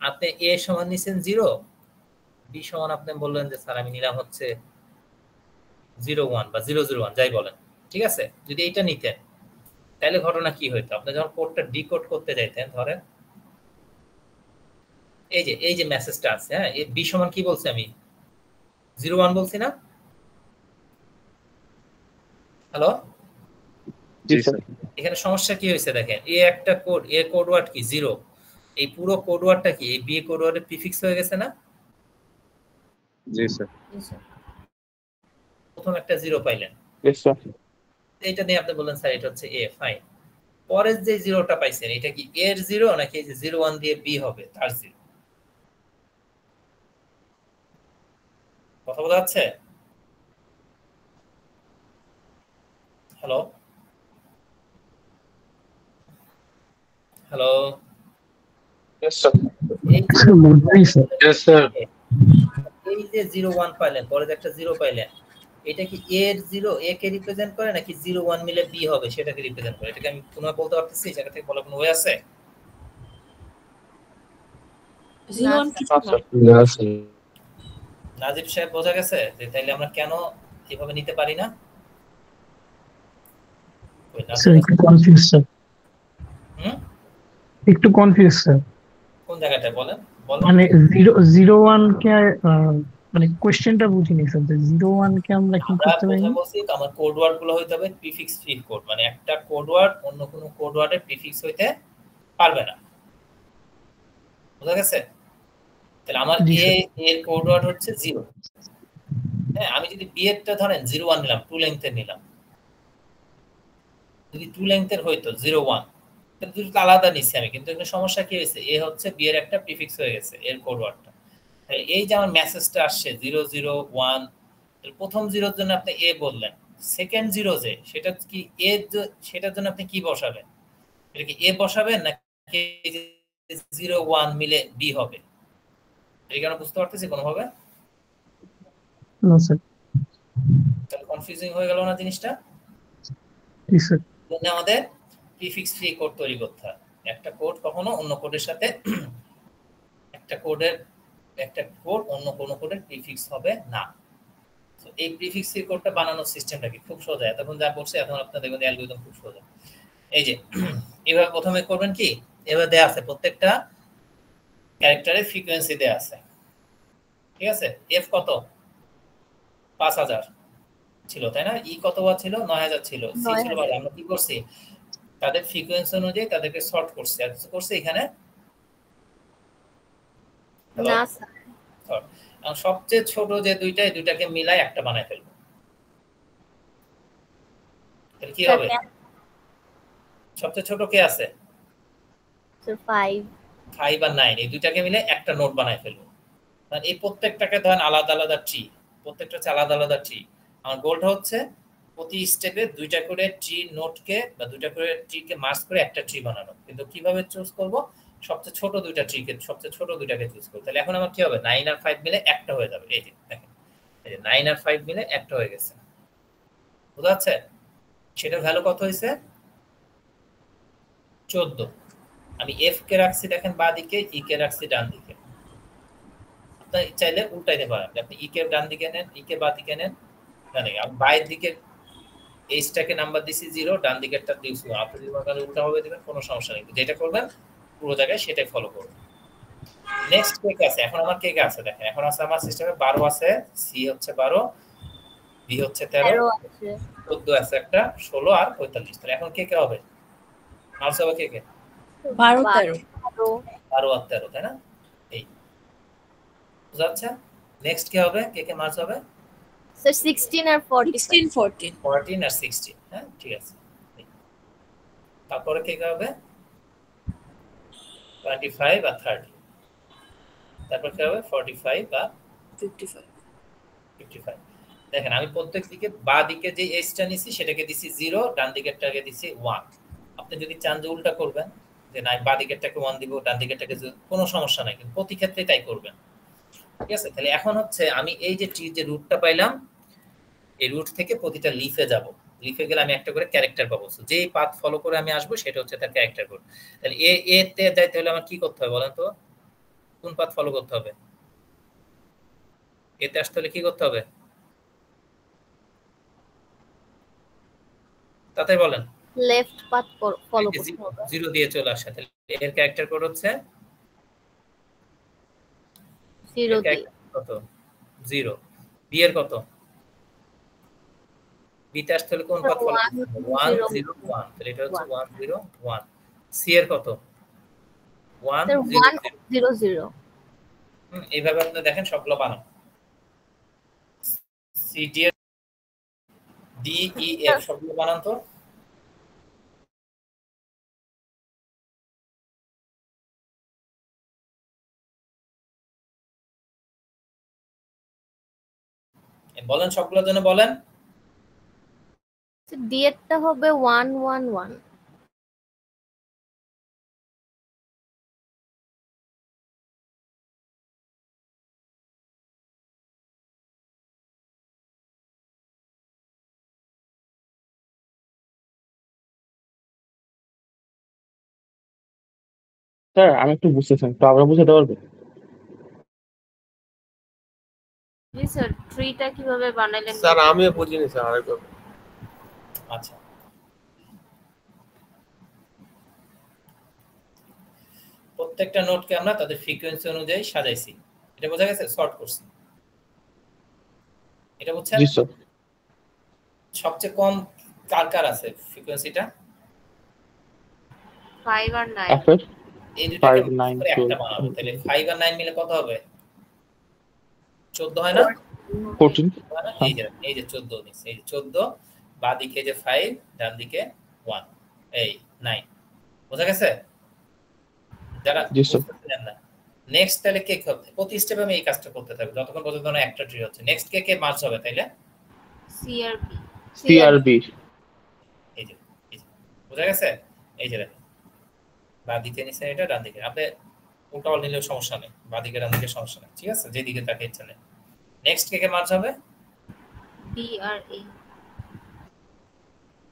আপনি এ সমান নিছেন 0, বি সমান আপনি বললেন যে স্যার আমি নিলাম হচ্ছে 01 বা 001 যাই বলেন, ঠিক আছে? যদি এইটা নিতেন তাহলে ঘটনা কি হইতো? আপনি যখন কোডটা ডিকোড করতে যাইতেন, ধরেন এই যে মেসেজটা আছে, হ্যাঁ, এই বি সমান কি বলছি আমি? 01 বলছি না? হ্যালো, জি স্যার। এখানে সমস্যা কি হয়েছে দেখেন, এ একটা কোড, এ কোড ওয়ার্ড কি 0, এই পুরো কোড ওয়ার্ডটা কি এই বি কোড ওয়ার্ডের প্রিফিক্স হয়ে গেছে না? জি স্যার। প্রথম একটা 0 পাইলেন, জি স্যার। এইটা নিয়ে আপনি বললেন স্যার এটা হচ্ছে এ, ফাইন। পরের যে 0টা পাইছেন এটা কি এর 0 নাকি এই যে 01 দিয়ে বি হবে তার 0? কথা বলা যাচ্ছে? Hello hello, yes sir. Yes, sir. এই যে 01 পাইলেন, পরে যে একটা 0 পাইলেন, এটা কি এর 0 এ কে রিপ্রেজেন্ট করে নাকি 01 মিলে বি হবে সেটাকে রিপ্রেজেন্ট করে? এটাকে আমি পুনরায় বলতে পারতেছি, জায়গা থেকে বলার কোনো ওয়ে আছে? 01 কিছু না না স্যার। Yes, sir. নাজিব সাহেব, বোঝা গেছে যে তাইলে আমরা কেন এভাবে নিতে পারি না? ওই নাজিব স্যার একটু কনফিউজ স্যার, হুম? একটু কনফিউজ স্যার। কোন জায়গাটায় বলেন, বলেন। মানে 001 কে মানে কোশ্চেনটা বুঝিনি স্যার, 01 কে আমরা কি আমরা করতে পারি? প্রথমে বলছি আমার কোড ওয়ার্ড গুলো হইতে হবে প্রিফিক্স ফ্রি কোড, মানে একটা কোড ওয়ার্ড অন্য কোনো কোড ওয়ার্ডের প্রিফিক্স হইতে পারবে না। বোঝা গেছে? তাহলে আমার জি, এ স্যার। এর কোড ওয়ার্ড হচ্ছে 0। হ্যাঁ, আমি যদি বি এরটা ধরেন 01 নিলাম, টু লেংথের নিলাম, যদি টু লেংথের হইতো 01, তাহলে দুটো আলাদা নিছি আমি, কিন্তু এখানে সমস্যা কি হয়েছে, এ হচ্ছে বি এর একটা প্রিফিক্স হয়ে গেছে এর কোড ওয়ার্ডটা। এই যে আমার মেসেজটা আসছে 001, প্রথম 0 এর জন্য আপনি এ বললেন, সেকেন্ড 0 যে সেটা কি এ, সেটার জন্য আপনি কি বসাবেন? এটা কি এ বসাবেন নাকি 01 মিলে বি হবে? এই কারণে বুঝতে পারতেছি কোনোভাবে? না স্যার। তাহলে কনফিউজিং হয়ে গেল না জিনিসটা? জি স্যার। তাহলে আমাদের প্রিফিক্স ফ্রি কোড তৈরি করতে হয়। একটা কোড কখনো অন্য কোডের সাথে একটা কোড অন্য কোনো কোডের প্রিফিক্স হবে না। তো এই প্রিফিক্স ফ্রি কোডটা বানানোর সিস্টেমটা কি? খুব সোজা। এতক্ষণ যা বলছি এখন আপনারা দেখবেন অ্যালগরিদম খুব সোজা। এই যে এভাবে প্রথমে করবেন কি, এভাবে দেয়া আছে প্রত্যেকটা ক্যারেক্টারের ফ্রিকোয়েন্সি দেয়া আছে, ঠিক আছে? এফ কত? 5000 ছিল, তাই না? ই কত বার ছিল? 9000 ছিল, সি ছিল 12। আমরা কি করছি, তাদের ফ্রিকোয়েন্সি অনুযায়ী তাদেরকে সর্ট করছি। আর কিছু করছি এখানে না স্যার, sort। এখন সবচেয়ে ছোট যে দুইটা, এই দুইটাকে মিলাই একটা বানায় ফেলবো। তাহলে কি হবে? সবচেয়ে ছোট কে আছে? 5 5 আর 9, এই দুইটাকে মিলে একটা নোট বানায় ফেলবো। কারণ এই প্রত্যেকটাকে ধরেন আলাদা আলাদা ট্রি, প্রত্যেকটা হচ্ছে আলাদা আলাদা ট্রি। আমার গোলটা হচ্ছে প্রতি স্টেপে দুইটা করে ট্রি নোটকে বা দুইটা করে ট্রিকে মার্জ করে একটা ট্রি বানানো। কিন্তু কিভাবে চুজ করব? সবচেয়ে ছোট দুইটা ট্রিকে, সবচেয়ে ছোট দুইটাকে চুজ করব। তাহলে এখন আমার কি হবে? 9 আর 5 মিলে একটা হয়ে যাবে। এই যে দেখেন, এই যে 9 আর 5 মিলে একটা হয়ে গেছে। বুঝা যাচ্ছে? সেটার ভ্যালু কত হয়েছে? 14। আমি এফ কে রাখছি দেখেন বাঁ দিকে, ই কে রাখছি ডান দিকে। আপনি চাইলে উল্টাইতে পারেন, আপনি ই কে ডান দিকে নেন, ই কে বাঁ দিকে নেন, জানেন আমি বাইরের দিকে এইচটাকে নাম্বার দিছি 0, ডান দিকেরটা দিছি 1। আপনি যদি মনে উল্টা ভাবে দিবেন কোনো সমস্যা নেই, যেটা করবেন পুরো জায়গায় সেটাই ফলো করবেন। নেক্সট কে আছে? এখন আমার কে আছে দেখেন, এখন আছে আমার সিস্টেমে 12 আছে, সি হচ্ছে 12, বি হচ্ছে 13, 14 আছে একটা, 16 আর 45। তাহলে এখন কে হবে? মার্কস হবে কে? 12 13 12 আর 13, তাই না? এই বুঝা যাচ্ছে? নেক্সট কে হবে? কে মার্কস হবে? স্যার 16 আর 16 14 14 আর 16। হ্যাঁ ঠিক আছে। তারপরে কে হবে? 25 আর 30। তারপর কি হবে? 45 আর 55। দেখেন আমি প্রত্যেক দিকে বাঁ দিকে যে এইচটা নিছি সেটাকে দিছি 0, ডান দিকেরটাকে দিছি 1। আপনি যদি চান যে উল্টা করবেন, যে না বাঁ দিকেরটাকে 1 দিব, ডান দিকেরটাকে কোনো সমস্যা নাই, কিন্তু প্রতি ক্ষেত্রে তাই করবেন। ঠিক আছে? তাহলে এখন হচ্ছে আমি এই যে ট্রি যে রুটটা পাইলাম, এই রুট থেকে প্রতিটা লিফে যাব। লিফে গেলে আমি একটা করে ক্যারেক্টার পাবো। সো যেই পাথ ফলো করে আমি আসবো সেটা হচ্ছে তার ক্যারেক্টার কোড। তাহলে এ তে যাইতে হলে আমার কি করতে হবে বলেন তো? কোন পাথ ফলো করতে হবে? এতে আসতে হলে কি করতে হবে? তাতে বলেন। লেফট পাথ ফলো করতে হবে। 0 দিয়ে চলে আসে। তাহলে এর ক্যারেক্টার কোড হচ্ছে 0 দিয়ে কত? 0। বি এর কত? বি তে আসতে হলে কোন পাথ ফলো করতে হবে? 1 0 1। তাহলে এটা হচ্ছে 1 0 1। সি এর কত? 1 0 0 এইভাবে আপনি দেখেন সবগুলো বানান। সি ডি এর ডি ই এফ সবগুলো বানান তো। বলেন সবগুলোর জন্য বলেন। ডি এরটা হবে 1 1 1। স্যার আমি একটু বুঝতেছেন, তো আবার বুঝাতে পারবেন? জি স্যার, ট্রিটা কিভাবে বানাইলেন? স্যার আমিও বুঝিনি স্যার, আরেকবার। আচ্ছা, প্রত্যেকটা নোটকে আমরা তাদের ফ্রিকোয়েন্সি অনুযায়ী সাজাইছি। এটা বোঝা গেছে? সর্ট করছি। এটা বুঝছেন? জি স্যার। সবচেয়ে কম কার আছে ফ্রিকোয়েন্সিটা? 5 আর 9। এফএর এই দুটো 5 9 একটা বানাবো। তাহলে 5 আর 9 মিলে কত হবে? 14 হয় না? 14। এই যে 14 নিচ্ছে, এই যে 14, বাঁ দিকে যে 5, ডান দিকে 1, এই 9। বোঝা গেছে? যারা বুঝতেছেন না, নেক্সট তাহলে কে হবে? প্রতি স্টেপে আমি এই কাজটা করতে থাকবো যতক্ষণ পর্যন্ত না একটা ট্রি হচ্ছে। নেক্সট কে মার্জ হবে তাইলে? সিআরবি। এই যে বোঝা গেছে? এই যে দেখেন বাঁ দিকে নিচে এটা, ডান দিকে আপনি উল্টা পাল্টা নিলেও সমস্যা নেই, বাঁ দিকে ডান দিকে সমস্যা নেই। ঠিক আছে? যেদিকে তাকে ইচ্ছা নেই। নেক্সট কে মার্জ হবে? বি আর এ।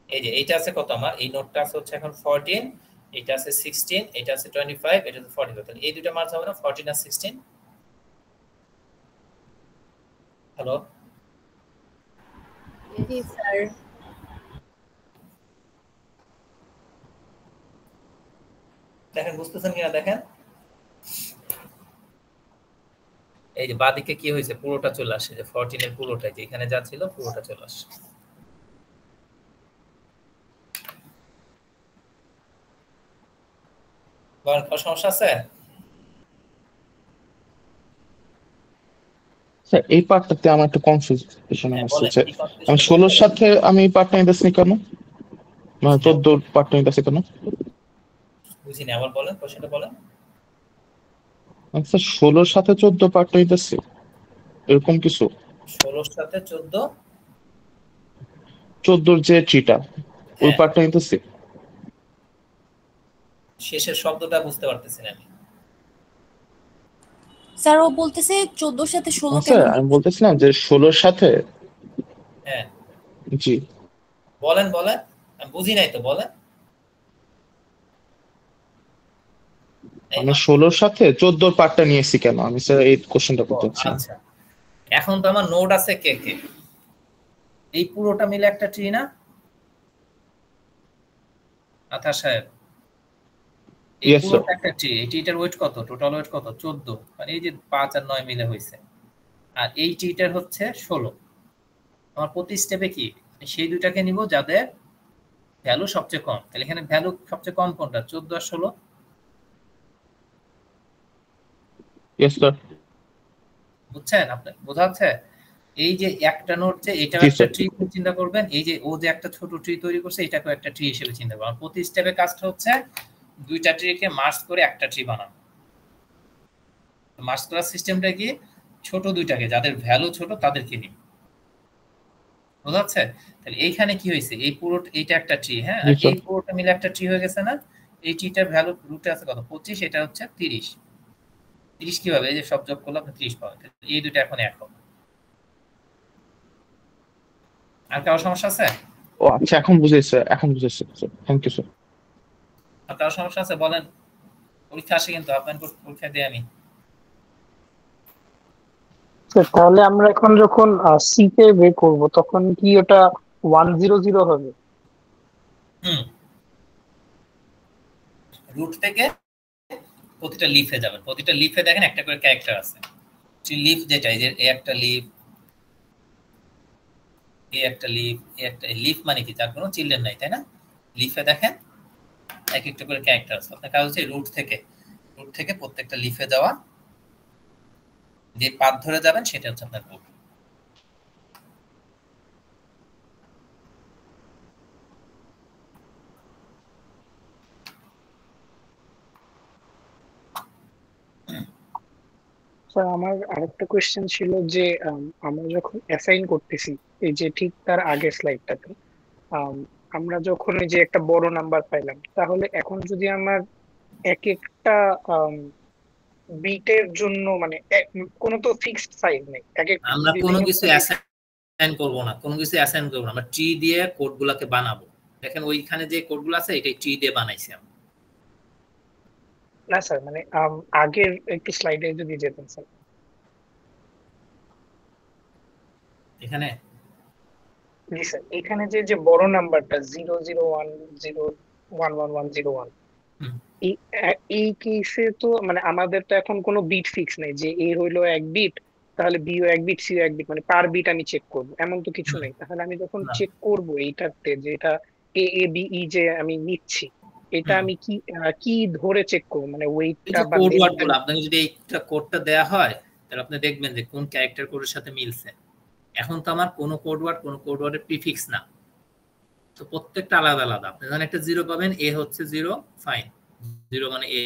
এই যে এইটা আছে কত আমার? এই নোটটা আছে হচ্ছে এখন 14, এটা আছে 16, এটা আছে 25, এটা আছে 45। তাহলে এই দুটো মার্জ হবে না? 14 আর 16। হ্যালো জি স্যার। দেখেন বুঝতেছেন কিনা দেখেন। এই যে বাঁদিকে কি হয়েছে? পুরোটা চলে আসে, যে 14 এর পুরোটাই যেখানে যা ছিল পুরোটা চলে আসে। বলেন কোনো সমস্যা আছে? স্যার এই পার্টটাতে আমার একটু কনফিউশন হচ্ছে। আমি 16 সাথে আমি এই পার্টটা নিতেছি কেন? মানে 14 পার্টটা নিতেছি কেন? বুঝিনি, আবার বলেন কোশ্চেনটা বলেন। আচ্ছা 16 সাথে 14 পার্টটা নিতেছি এরকম কিছু? 16 সাথে 14 যে ট্রিটা ওই পার্টটা নিতেছি। শেষের শব্দটা বুঝতে পারতেছি না আমি। স্যার ও বলতেছে 14 সাথে 16 স্যার আমি বলতেছিলাম যে 16 সাথে হ্যাঁ জি বলেন বলেন, আমি বুঝি নাই তো, বলেন। আমি 16 সাথে 14 পার্টটা নিয়েছি কেন, আমি স্যার এই কোশ্চেনটা করতে চাচ্ছি। আচ্ছা, এখন তো আমার নোড আছে কে কে, এই পুরোটা মিলে একটা ট্রি না আতা সাহেব? এই পুরোটা একটা ট্রি, এই ট্রিটার ওয়েট কত, টোটাল ওয়েট কত? 14, মানে এই যে 5 আর 9 মিলে হয়েছে। আর এই ট্রিটার হচ্ছে 16। আমার প্রতি স্টেপে কি সেই দুইটাকে নিব যাদের ভ্যালু সবচেয়ে কম। তাহলে এখানে ভ্যালু সবচেয়ে কম কোনটা? 14 আর 16। Yes sir. বুঝছেন? আপনি বোঝা যাচ্ছে? এই যে একটা নোড, যে এটা একটা ট্রি চিন্তা করবেন, এই যে ও যে একটা ছোট ট্রি তৈরি করছে এটাকে একটা ট্রি হিসেবে চিন্তা করবেন। প্রতি স্টেপে কাজটা হচ্ছে দুইটা ট্রিকে মার্জ করে একটা ট্রি বানানো। মার্জ করার সিস্টেমটা কি? ছোট দুইটাকে যাদের ভ্যালু ছোট তাদেরকে নিন। বোঝা যাচ্ছে? তাহলে এইখানে কি হয়েছে, এই পুরো এইটা একটা ট্রি, হ্যাঁ, আর এই পুরোটা মিলে একটা ট্রি হয়ে গেছে না? এই ট্রিটার ভ্যালু রুটে আছে কত? 25, এটা হচ্ছে 30। 30 কিভাবে? এই যে সব যোগ করলে আপনি 30 পাবেন। এই দুটো এখন এক হবে। আর কারো সমস্যা আছে? ও আচ্ছা, এখন বুঝেছি স্যার, এখন বুঝেছি স্যার, থ্যাংক ইউ স্যার। আর কারো সমস্যা আছে বলেন? পরীক্ষা আসে কিন্তু, আপনার পরীক্ষা দিয়ে আমি। তাহলে আমরা এখন যখন সি তে বের করব তখন কি ওটা 100 হবে? রুট থেকে প্রতিটা লিফে যাবেন, প্রতিটা লিফে দেখেন একটা করে ক্যারেক্টার আছে। লিফ যেটা, এই যে এ একটা লিফ, এ একটা লিফ, এ একটা লিফ, মানে কি তার কোনো চিলড্রেন নাই, তাই না? লিফে দেখেন এক একটা করে ক্যারেক্টার আছে। আপনার কাজ হচ্ছে রুট থেকে প্রত্যেকটা লিফে যাওয়া, যে পাথ ধরে যাবেন সেটা হচ্ছে আপনার রুট। স্যার আমার আরেকটা কোশ্চেন ছিল যে আমরা যখন অ্যাসাইন করতেছি এই যে ঠিক তার আগের স্লাইডটাতে আমরা যখন এই যে একটা বড় নাম্বার পাইলাম, তাহলে এখন যদি আমার এক একটা বিটের জন্য মানে কোনো তো ফিক্সড সাইজ নেই, আমরা কোনো কিছু অ্যাসাইন করব না, কোনো কিছু অ্যাসাইন করব না, আমরা ট্রি দিয়ে কোডগুলোকে বানাবো। দেখেন ওইখানে যে কোডগুলো আছে এটাই ট্রি দিয়ে বানাইছি আমরা। না স্যার, মানে আগের একটু স্লাইডে যদি যেতেন স্যার। এখানে জি স্যার, এখানে যে বড় নাম্বারটা 001011101, এই কেসে তো মানে আমাদের তো এখন কোনো বিট ফিক্স নেই যে এ হইলো 1 বিট, তাহলে বি ও 1 বিট, সি ও 1 বিট, মানে পার বিট আমি চেক করব এমন তো কিছু নেই। তাহলে আমি যখন চেক করব এইটাতে যে এটা এ এ বি ই যে আমি নিচ্ছি, এটা আমি কি ধরে চেক করব, মানে ওয়েটটা বা কোড ওয়ার্ডগুলো আপনাকে যদি এইটা কোডটা দেয়া হয় তাহলে আপনি দেখবেন যে কোন ক্যারেক্টার কোডের সাথে মিলছে। এখন তো আমার কোনো কোড ওয়ার্ডের প্রিফিক্স না, তো প্রত্যেকটা আলাদা আলাদা। আপনি যখন একটা 0 পাবেন, এ হচ্ছে 0, ফাইন, 0 মানে এ।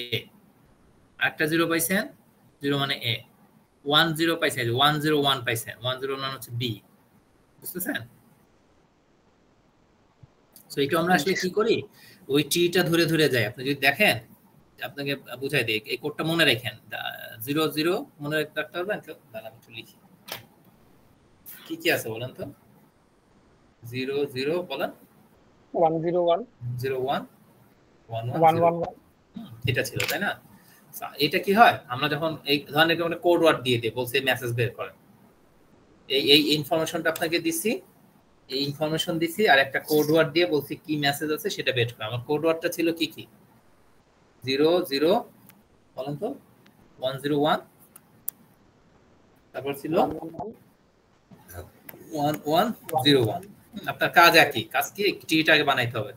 আরেকটা 0 পাইছেন, 0 মানে এ। 10 পাইছেন, 101 পাইছেন, 101 হচ্ছে বি। বুঝতেছেন? সো এটা আমরা আসলে কি করি, ওই ট্রিটা ধরে ধরে যাই। আপনি যদি দেখেন, আপনাকে বুঝাই দিই, এই কোডটা মনে রাখেন, 00 মনে রাখতে পারবেন কেউ? দাঁড়ান একটু লিখি, কি কি আছে বলেন তো। 00 বলেন, 101 01 111 এটা ছিল, তাই না? এটা কি হয়, আমরা যখন এই ধরনের একটা কোড ওয়ার্ড দিয়ে দিই, বলছে মেসেজ বের করেন, এই ইনফরমেশনটা আপনাকে দিছি, এই ইনফরমেশন দিছি, আর একটা কোড ওয়ার্ড দিয়ে বলছি কি মেসেজ আছে সেটা বের করে। আমার কোড ওয়ার্ডটা ছিল কি কি? 00 বলেন তো, 101, তারপর ছিল 1101। আপনার কাজ একই, কাজ কি? ট্রিটাকে বানাইতে হবে,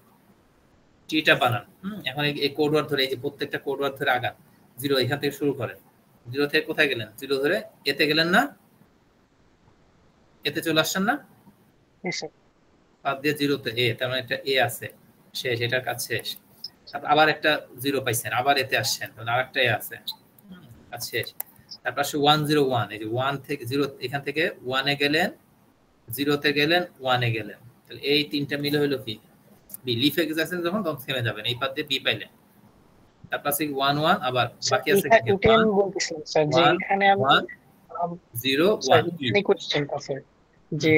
ট্রিটা বানান। এখন এই কোড ওয়ার্ড ধরে, এই যে প্রত্যেকটা কোড ওয়ার্ড ধরে আগান। 0 এখান থেকে শুরু করেন, 0 থেকে কোথায় গেলেন? 0 ধরে এতে গেলেন না, এতে চলে আসছেন না, বাদ দিয়ে 0 তে এ, তার মানে একটা এ আছে, শেষ, এটার কাজ শেষ। তারপর আবার একটা 0 পাইছেন, আবার এতে আসছেন, আর একটা এ আছে, কাজ শেষ। তারপর আসছে 101, এই যে 1 থেকে 0, এখান থেকে 1 এ গেলেন, 0 তে গেলেন, 1 এ গেলেন, তাহলে এই তিনটা মিলে হলো কি? বি। লিফে গেছেন যখন, তখন থেমে যাবেন, এই পাত দিয়ে বি পাইলেন। তারপর আছে 11, আবার বাকি আছে কি? এটা আমি বলতেছিলাম স্যার যে এখানে আমি 0 1 কোশ্চেনটা স্যার যে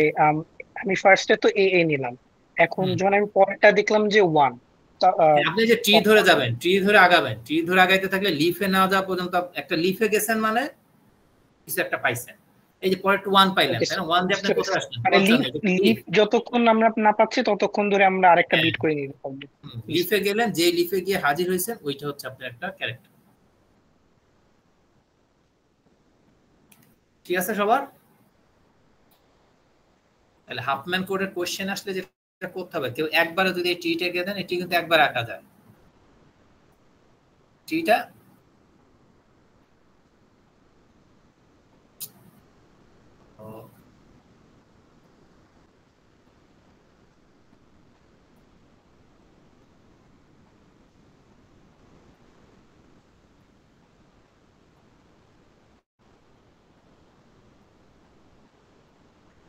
আমি ফার্স্টে তো এ এ নিলাম, এখন যখন আমি পরেরটা দেখলাম যে 1, আপনি যে ট্রি ধরে যাবেন, ট্রি ধরে আগাবেন, ট্রি ধরে আগাইতে থাকলে লিফে না যাওয়া পর্যন্ত একটা লিফে গেছেন মানে কিছু একটা পাইছেন। এই যে পরে 1 পাইলেন, তাই না? 1 দিয়ে আপনি কোথায় আসলেন? মানে লিফ যতক্ষণ আমরা না পাচ্ছি ততক্ষণ ধরে আমরা আরেকটা বিট করে নিতে পারবো। লিফে গেলেন, যে লিফে গিয়ে হাজির হয়েছে ওইটা হচ্ছে আপনার একটা ক্যারেক্টার। ঠিক আছে সবার? তাহলে হাফম্যান কোডের কোশ্চেন আসলে যেটা করতে হবে, কেউ একবারে যদি এই ট্রিটা গিয়ে দেন, এটি কিন্তু একবার আঁকা যায়। ট্রিটা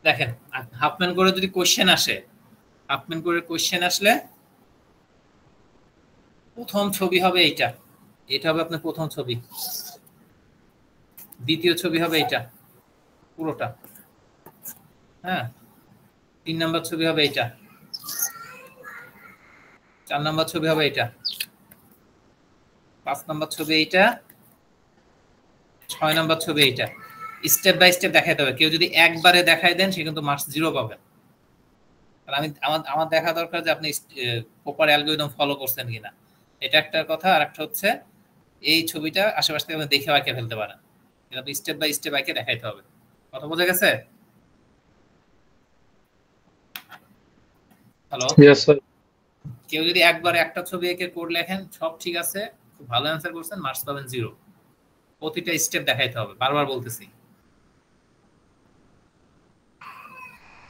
দেখেন, হাফম্যান করে যদি কোশ্চেন আসে, হাফম্যান করে কোশ্চেন আসলে প্রথম ছবি হবে এইটা, এটা হবে আপনার প্রথম ছবি। দ্বিতীয় ছবি হবে এইটা পুরোটা, হ্যাঁ। 3 নাম্বার ছবি হবে এইটা, 4 নাম্বার ছবি হবে এইটা, 5 নাম্বার ছবি এইটা, 6 নাম্বার ছবি এইটা। স্টেপ বাই স্টেপ দেখাইতে হবে। কেউ যদি একবারে দেখাই দেন সে কিন্তু মার্কস 0 পাবেন। আমি আমার দেখা দরকার যে আপনি প্রপার অ্যালগরিদম ফলো করছেন কিনা, এটা একটা কথা। আর একটা হচ্ছে এই ছবিটা আশেপাশ থেকে আপনি দেখে আঁকে ফেলতে পারেন, এটা আপনি স্টেপ বাই স্টেপ আঁকে দেখাইতে হবে। কথা বোঝা গেছে? Hello, yes sir. কেউ যদি একবার একটা ছবি এঁকে কোড লেখেন, সব ঠিক আছে, খুব ভালো অ্যান্সার করছেন, মার্কস পাবেন 0। প্রতিটা স্টেপ দেখাইতে হবে, বারবার বলতেছি।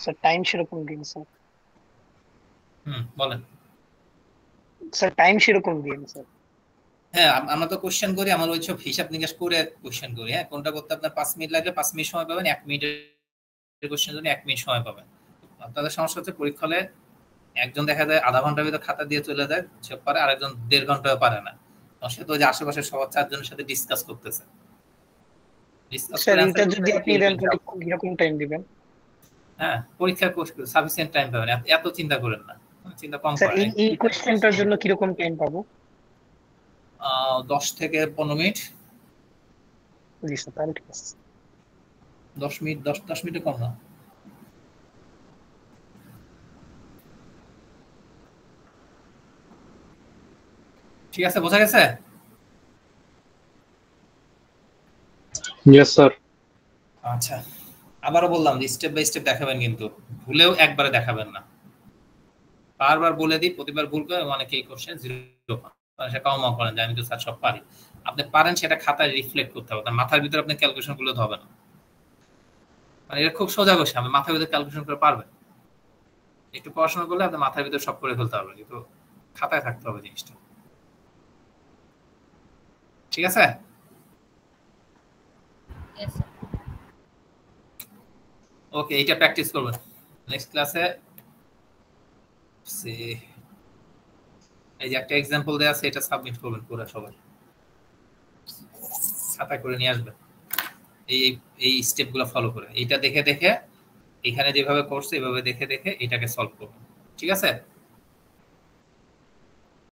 স্যার টাইম সেরকম দিন স্যার। বলেন স্যার, টাইম সেরকম দিন স্যার। হ্যাঁ, আমরা তো কোশ্চেন করি, আমার ওই সব হিসাব নিকাশ করে কোশ্চেন করি। হ্যাঁ, কোনটা করতে আপনার 5 মিনিট লাগলে 5 মিনিট সময় পাবেন, 1 মিনিটের কোশ্চেন জন্য 1 মিনিট সময় পাবেন। আপনাদের সমস্যা হচ্ছে পরীক্ষা হলে একজন দেখা যায় আধা ঘন্টার ভিতর খাতা দিয়ে চলে যায়, সে পারে, আরেকজন 1.5 ঘন্টাও পারে না। সে তো যে আশেপাশে সবার 4 জনের সাথে ডিসকাস করতেছে। স্যার এটা যদি আপনি দেন তাহলে কিরকম টাইম দিবেন? হ্যাঁ, পরীক্ষা সাফিসিয়েন্ট টাইম পাবেন, এত চিন্তা করেন না, চিন্তা কম স্যার করেন। এই কোশ্চেনটার জন্য কিরকম টাইম পাবো? 10 থেকে 15 মিনিট। জি স্যার, তাহলে ঠিক আছে। 10 মিনিট, 10 মিনিটে কম না। ঠিক আছে, বোঝা গেছে? Yes sir. আচ্ছা, আবারও বললাম যে স্টেপ বাই স্টেপ দেখাবেন, কিন্তু ভুলেও একবারে দেখাবেন না। বারবার বলে দিই, প্রতিবার ভুল করে অনেকেই কোশ্চেন 0 পান, সে কাউমা করেন যে আমি তো স্যার সব পারি। আপনি পারেন সেটা খাতায় রিফ্লেক্ট করতে হবে, তার মাথার ভিতরে আপনি ক্যালকুলেশন করলে হবে না। মানে এটা খুব সোজা কোশ্চেন, আপনি মাথার ভিতরে ক্যালকুলেশন করে পারবেন। একটু পড়াশোনা করলে আপনি মাথার ভিতরে সব করে ফেলতে পারবেন, কিন্তু খাতায় থাকতে হবে জিনিসটা। ঠিক আছে? ওকে, এইটা প্র্যাকটিস করবেন নেক্সট ক্লাসে। এই যে একটা এক্সাম্পল দেয়া আছে, এটা সাবমিট করবেন পুরো সবাই, খাতা করে নিয়ে আসবেন। এই স্টেপগুলো ফলো করে, এইটা দেখে দেখে এখানে যেভাবে করছে এভাবে দেখে দেখে এটাকে সলভ করবেন। ঠিক আছে?